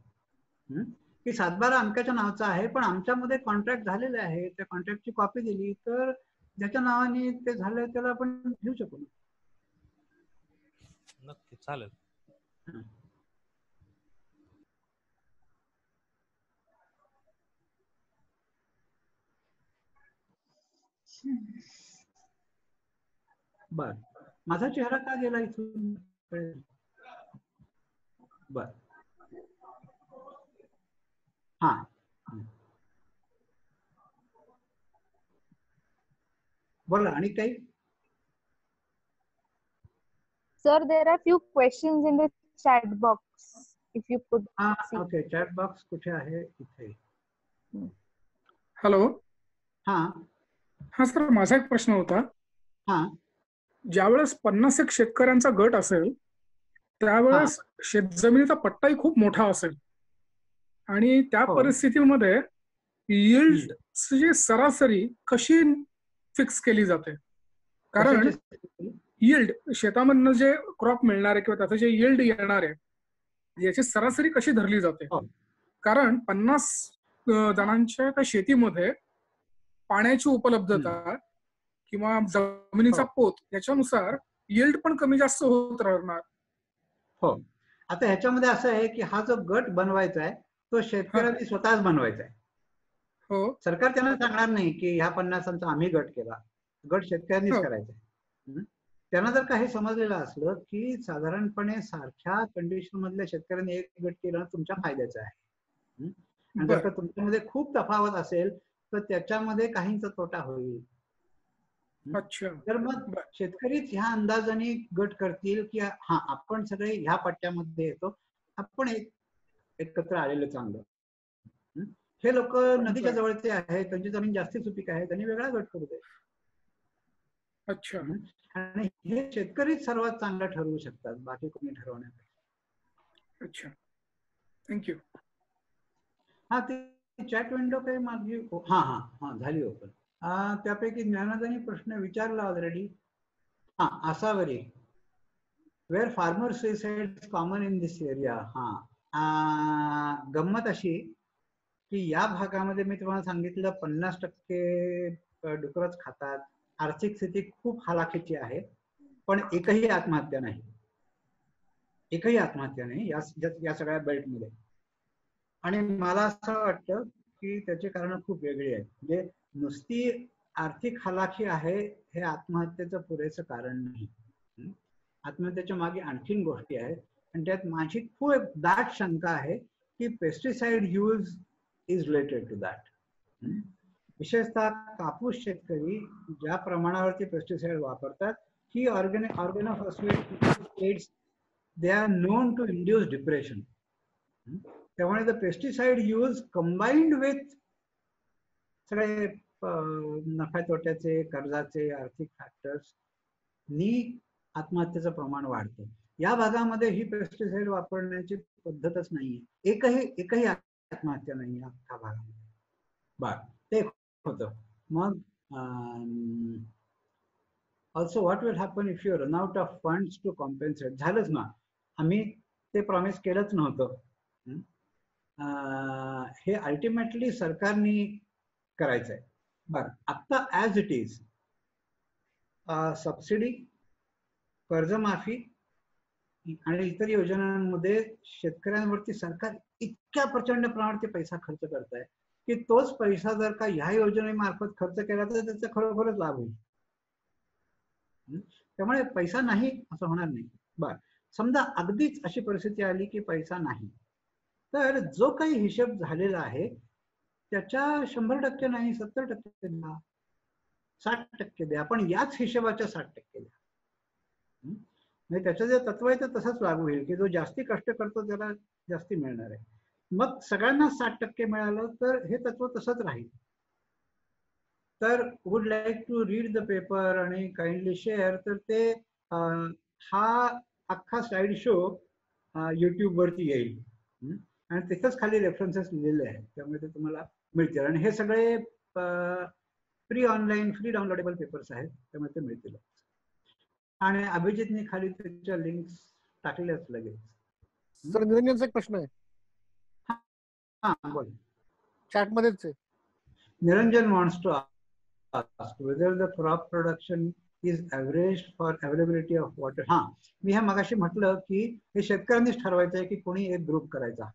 की 7/12 अमक्याच्या नावाचा आहे पण आमच्यामध्ये कॉन्ट्रॅक्ट झालेले आहे, त्या कॉन्ट्रॅक्टची कॉपी दिली तर ज्याच्या नावाने ते झालंय त्याला आपण घेऊ शकू. नक्की चालेल. बर, माझा चेहरा का गेला इथून? बर हा बोला. आणि काही? Sir, there are few questions in the chat box. If you could see. Okay, chat box कुठे आहे? इथे. हॅलो. हा सर, माझा एक प्रश्न होता. ज्यावेळेस 50 शेतकऱ्यांचा गट असेल त्यावेळेस शेतजमिनीचा पट्टाही खूप मोठा असेल आणि त्या परिस्थितीमध्ये यील्डची सरासरी कशी फिक्स केली जाते? कारण यील्ड शेतामधनं जे क्रॉप मिळणार आहे किंवा त्याचं जे यील्ड येणार आहे याची सरासरी कशी धरली जाते? कारण 50 जणांच्या त्या शेतीमध्ये पाण्याची उपलब्धता किंवा जमिनीचा पोत याच्यानुसार यील्ड पण कमी जास्त होत राहणार. हो, आता ह्याच्यामध्ये असं आहे की हा जो गट बनवायचा आहे तो शेतकऱ्यांनी स्वतःच बनवायचा आहे. हो, सरकार त्यांना सांगणार नाही की ह्या 50 आम्ही गट केला, गट शेतकऱ्यांनीच करायचा आहे. त्यांना जर काही समजलेलं असलं की साधारणपणे सारख्या कंडिशन मधल्या शेतकऱ्यांनी एक गट केला तुमच्या फायद्याचं आहे, आणि जर का तुमच्यामध्ये खूप तफावत असेल तर त्याच्यामध्ये काहींचा तोटा होईल. तर मग शेतकरीच ह्या अंदाजाने गट करतील की हा आपण सगळे ह्या पट्ट्यामध्ये येतो, आपण एकत्र आलेलं चांगलं. हे लोक नदीच्या जवळचे आहेत, त्यांची जमीन जास्ती सुपीक आहे, त्यांनी वेगळा गट करू दे. अच्छा. आणि हे शेतकरीच सर्वात चांगलं ठरवू शकतात, बाकी कोणी ठरवण्यापेक्षा. अच्छा, थँक्यू. हा, ते चॅट विंडो काही माझी हा झाली ओपन. त्यापैकी ज्ञानदानी प्रश्न विचारला already. Asavari, where farmer suicide common in this area. गंमत अशी की या भागामध्ये मी तुम्हाला सांगितलं 50% डुकरच खातात. आर्थिक स्थिती खूप हालाखीची आहे, पण एकही आत्महत्या नाही, एकही आत्महत्या नाही या सगळ्या बेल्टमध्ये. आणि मला असं वाटतं की त्याची कारण खूप वेगळी आहेत. म्हणजे नुसती आर्थिक हालाखी आहे हे आत्महत्येचं पुरेसं कारण नाही. आत्महत्येच्या मागे आणखीन गोष्टी आहेत, आणि त्यात माझी खूप दाट शंका आहे की pesticide use is related to that. विशेषतः कापूस शेतकरी ज्या प्रमाणावरती पेस्टिसाइड वापरतात, ही organophosphates they are known to induce depression. त्यामुळे the pesticide use combined with सगळे नफ्या तोट्याचे, कर्जाचे, आर्थिक फॅक्टर्स नी आत्महत्येचं प्रमाण वाढतं. या भागामध्ये ही पेस्टिसाइड वापरण्याची पद्धतच नाहीये. एकही आत्महत्या नाही या भागामध्ये. ते होतं. मग also what will happen if you run out of funds to compensate. झालंच ना, आम्ही ते प्रॉमिस केलंच नव्हतं. हे अल्टिमेटली सरकारने करायचंय. आता ऍज इट इज सबसिडी, कर्जमाफी आणि इतर योजनांमध्ये शेतकऱ्यांवरती सरकार इतक्या प्रचंड प्रमाणात पैसा खर्च करत आहे की तोच पैसा जर का ह्या योजनेमार्फत खर्च केला तर त्याचा खरोखरच लाभ होईल. त्यामुळे पैसा नाही असं होणार नाही. समजा अगदीच अशी परिस्थिती आली की पैसा नाही, तर जो काही हिशोब झालेला आहे त्याच्या 100% नाही, 70% द्या, 60% द्या, पण याच हिशोबाच्या 60% द्या. म्हणजे त्याचं जे तत्व आहे ते तसंच लागू होईल की जो जास्ती कष्ट करतो त्याला जास्ती मिळणार आहे. मग सगळ्यांना 60% मिळालं तर हे तत्व तसंच राहील. तर would like to read the paper आणि काइंडली शेअर. तर ते हा अख्खा स्लाइड शो युट्यूब वरती येईल आणि तिथंच खाली रेफरन्सेस लिहिलेले आहेत, त्यामुळे ते तुम्हाला मिळतील. आणि हे सगळे free online, free downloadable papers आहेत, त्यामुळे ते मिळतील. आणि अभिजितने खाली त्याच्या लिंक्स टाकल्याच लगेच. सर निरंजनचा एक प्रश्न आहे. बोल. चॅट मध्येच आहे. Niranjan wants to ask whether the crop production is averaged for availability of water. मी मगाशी म्हटलं की हे शेतकऱ्यांनीच ठरवायचं आहे की कोणी एक ग्रुप करायचा.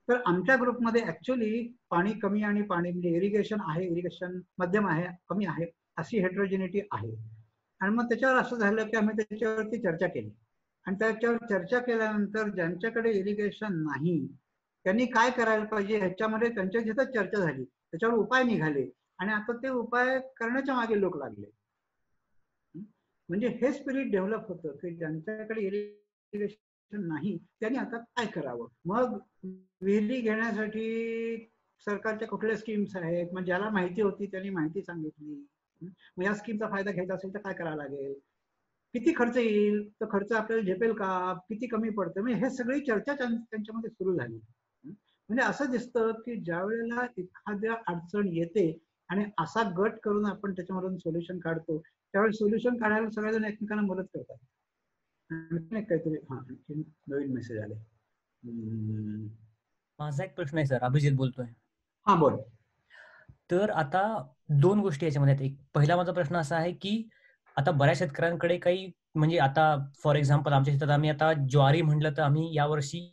तर आमच्या ग्रुपमध्ये ऍक्च्युअली पाणी कमी आणि पाणी म्हणजे इरिगेशन आहे, इरिगेशन मध्यम आहे, कमी आहे, अशी हेट्रोजिनिटी आहे. आणि मग त्याच्यावर असं झालं की आम्ही त्याच्यावरती चर्चा केली आणि त्याच्यावर चर्चा केल्यानंतर ज्यांच्याकडे इरिगेशन नाही त्यांनी काय करायला पाहिजे ह्याच्यामध्ये त्यांच्या जिथं चर्चा झाली, त्याच्यावर उपाय निघाले आणि आता ते उपाय करण्याच्या मागे लोक लागले. म्हणजे हे स्पिरिट डेव्हलप होतं की ज्यांच्याकडे इरिगेशन नाही त्यांनी आता काय करावं. मग विहिरी घेण्यासाठी सरकारच्या कुठल्या स्कीम्स आहेत, मग ज्याला माहिती होती त्यांनी माहिती सांगितली. मग या स्कीमचा फायदा घ्यायचा असेल तर काय करावं लागेल, किती खर्च येईल, तर खर्च आपल्याला झेपेल का, किती कमी पडतं. म्हणजे हे सगळी चर्चा त्यांच्यामध्ये सुरू झाली. म्हणजे असं दिसतं की ज्या वेळेला एखाद्या अडचण येते आणि असा गट करून आपण त्याच्यामधून सोल्युशन काढतो, त्यावेळेस सोल्युशन काढायला सगळेजण एकमेकांना मदत करतात. काहीतरी आणखी नवीन मेसेज आले. माझा एक प्रश्न आहे सर, अभिजित बोलतोय. बोल. तर आता दोन गोष्टी याच्यामध्ये आहेत. एक पहिला माझा प्रश्न असा आहे की आता बऱ्याच शेतकऱ्यांकडे काही म्हणजे आता फॉर एक्झाम्पल आमच्या शेतात आम्ही आता ज्वारी म्हटलं तर आम्ही यावर्षी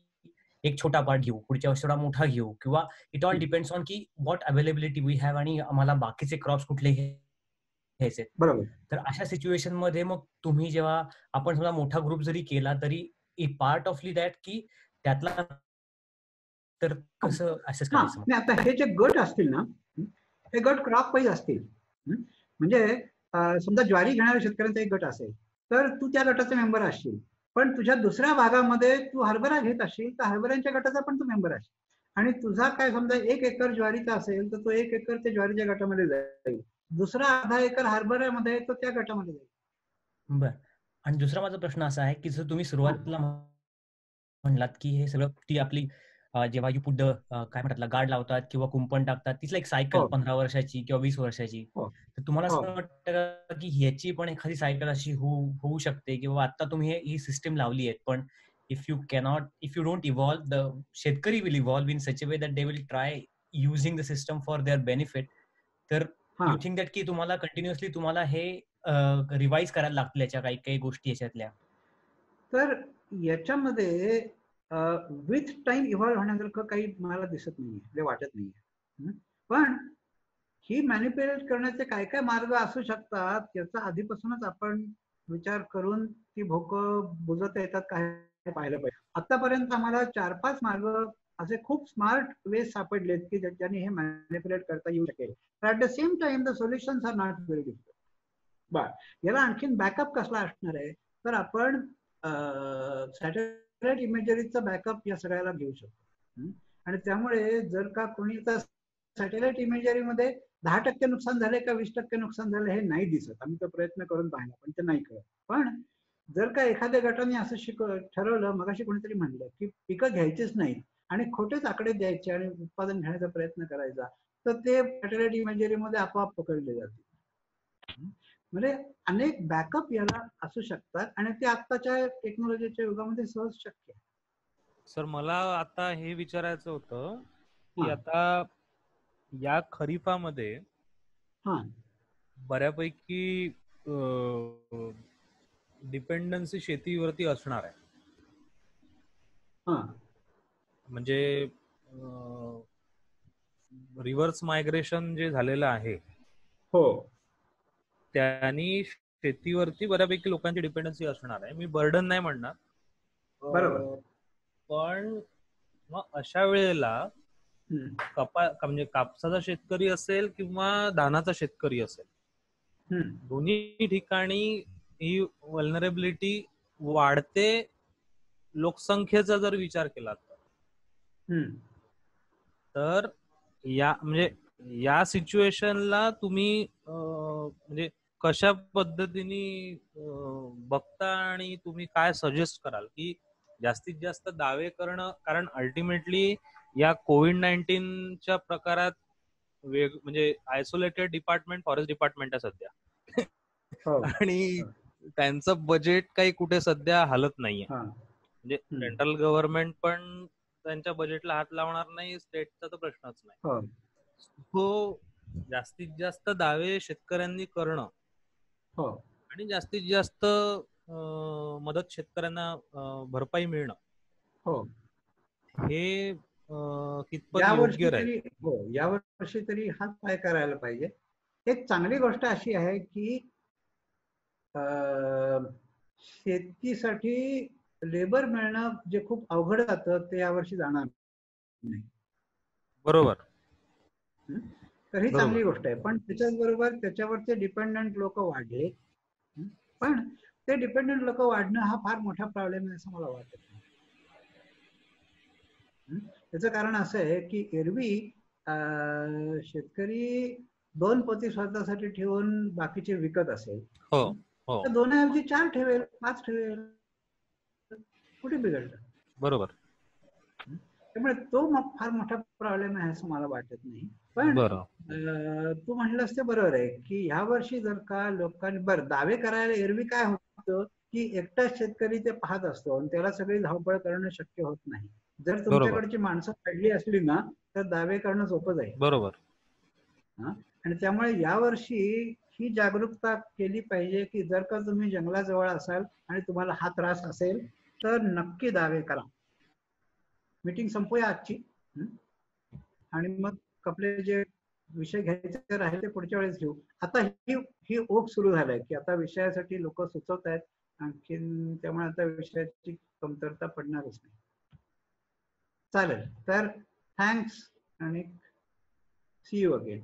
एक छोटा पार्ट घेऊ, पुढच्या वर्षी थोडा मोठा घेऊ, किंवा इट ऑल डिपेंड्स ऑन की व्हॉट अवेलेबिलिटी वी हॅव आणि आम्हाला बाकीचे क्रॉप्स कुठले घ्यायचे. बरोबर. तर अशा सिच्युएशन मध्ये मग तुम्ही जेव्हा आपण समजा मोठा ग्रुप जरी केला तरी ए पार्ट ऑफ दॅट की त्यातला तर कसं असेस करायचं. आता हे जे गट असतील ना, हे गट क्रॉप वाईज असतील. म्हणजे समजा ज्वारी घेणाऱ्या शेतकऱ्यांचा एक गट असेल तर तू त्या गटाचा मेंबर असशील, पण तुझ्या दुसऱ्या भागामध्ये तू हरभरा घेत असशील तर हरभऱ्यांच्या गटाचा पण तू मेंबर असशील. आणि तुझा काय समजा 1 एकर ज्वारीचा असेल तर तो 1 एकर त्या ज्वारीच्या गटामध्ये जाईल, दुसरा अर्धा एकर हरभऱ्यामध्ये तो त्या गटामध्ये जाईल. बर. आणि दुसरा माझा प्रश्न असा आहे की जर तुम्ही सुरुवातीला म्हणलात की हे सगळं ती आपली जेव्हा यू पुट काय म्हणतात गार्ड लावतात किंवा कुंपण टाकतात, तीच एक सायकल 15 वर्षाची किंवा 20 वर्षाची. तर तुम्हाला असं वाटतं की ह्याची पण एखादी सायकल अशी होऊ शकते किंवा आता तुम्ही ही सिस्टम लावली आहे, पण if you don't evolve, the शेतकरी will evolve in such a way that they will try using the system for their benefit. तर यू थिंक दॅट की तुम्हाला कंटिन्युअसली तुम्हाला हे रिवाइज करायला लागतील याच्या काही काही गोष्टी याच्यातल्या? तर याच्यामध्ये विथ टाइम इव्हॉल्व्ह होण्यासारखं काही मला दिसत नाहीये, वाटत नाहीये. पण ही मॅनिप्युलेट करण्याचे काय काय मार्ग असू शकतात याचा आधीपासूनच आपण विचार करून ती भोक बुजवता येतात काय पाहिलं पाहिजे. आतापर्यंत आम्हाला 4-5 मार्ग असे खूप स्मार्ट वे सापडलेत की ज्याच्याने हे मॅनिप्युलेट करता येऊ शकेल. At the same time the solutions are not very difficult. But याला आणखीन बॅकअप कसला असणार आहे, तर आपण सॅटेलाइट इमेजरीचा बॅकअप या सगळ्याला घेऊ शकतो. आणि त्यामुळे जर का कोणी सॅटेलाइट इमेजरीमध्ये 10% नुकसान झाले का 20% नुकसान झाले हे नाही दिसत. आम्ही तो प्रयत्न करून पाहिला पण ते नाही कळत. पण जर का एखाद्या गटाने असं ठरवलं, मगाशी कोणीतरी म्हणलं की पिकं घ्यायचीच नाहीत आणि खोटेच आकडे द्यायचे आणि उत्पादन घेण्याचा प्रयत्न करायचा, तर ते सॅटेलाइट इमेजरीमध्ये आपोआप पकडले जाते. म्हणजे अनेक बॅकअप याला असू शकतात आणि ते आत्ताच्या टेक्नॉलॉजीच्या युगामध्ये सहज शक्य आहे. सर मला आता हे विचारायचं होतं की आता या खरीपामध्ये बऱ्यापैकी डिपेंडन्सी शेतीवरती असणार आहे. म्हणजे रिव्हर्स मायग्रेशन जे झालेलं आहे, त्यांनी शेतीवरती बऱ्यापैकी लोकांची डिपेंडन्सी असणार आहे. मी बर्डन नाही म्हणणार, बरोबर, पण मग अशा वेळेला म्हणजे कापसाचा शेतकरी असेल किंवा धानाचा शेतकरी असेल, दोन्ही ठिकाणी ही व्हल्नरेबिलिटी वाढते. लोकसंख्येचा जर विचार केला तर म्हणजे या सिच्युएशनला तुम्ही म्हणजे कशा पद्धतीने बघता आणि तुम्ही काय सजेस्ट कराल की जास्तीत जास्त दावे करणं, कारण अल्टिमेटली या कोविड-19च्या प्रकारात म्हणजे आयसोलेटेड डिपार्टमेंट फॉरेस्ट डिपार्टमेंट आहे सध्या आणि त्यांचं बजेट काही कुठे सध्या हलत नाहीये. म्हणजे सेंट्रल गव्हर्नमेंट पण त्यांच्या बजेटला हात लावणार नाही, स्टेटचा तर प्रश्नच नाही. हो, जास्तीत जास्त दावे शेतकऱ्यांनी करणं आणि जास्तीत जास्त मदत शेतकऱ्यांना भरपाई मिळणं हे कितपत योग्य राहील? यावर्षी तरी हाच काय करायला पाहिजे. एक चांगली गोष्ट अशी आहे की शेतीसाठी लेबर मिळणं जे खूप अवघड जातं ते यावर्षी जाणार नाही. बरोबर. तर ही चांगली गोष्ट आहे. पण त्याच्याच बरोबर त्याच्यावरचे डिपेंडंट लोक वाढले. पण ते डिपेंडंट लोक वाढणं हा फार मोठा प्रॉब्लेम आहे असं मला वाटत नाही. त्याचं कारण असं आहे की एरवी शेतकरी 2 पोती स्वतःसाठी ठेवून बाकीचे विकत असेल, तर 2ऐवजी 4 ठेवेल, 5 ठेवेल, कुठे बिघडलं? बरोबर. त्यामुळे तो फार मोठा प्रॉब्लेम आहे असं मला वाटत नाही. पण तू म्हणलंस ते बरोबर आहे की ह्या वर्षी जर का लोकांनी दावे करायला, एरवी काय होतं की एकटाच शेतकरी ते पाहत असतो आणि त्याला सगळी धावपळ करणं शक्य होत नाही. जर तुमच्याकडची माणसं काढली असली ना तर दावे करणं सोपं जाईल. बरोबर. आणि त्यामुळे यावर्षी ही जागरूकता केली पाहिजे की जर का तुम्ही जंगलाजवळ असाल आणि तुम्हाला हा त्रास असेल तर नक्की दावे करा. मीटिंग संपूया आजची आणि मग आपले जे विषय घ्यायचे राहिले ते पुढच्या वेळेस घेऊ. आता ही ओघ सुरू झालाय की आता विषयासाठी लोक सुचवत आहेत आणखीन, त्यामुळे आता विषयाची कमतरता पडणारच नाही. चालेल, तर थँक्स आणि सी यू अगेन.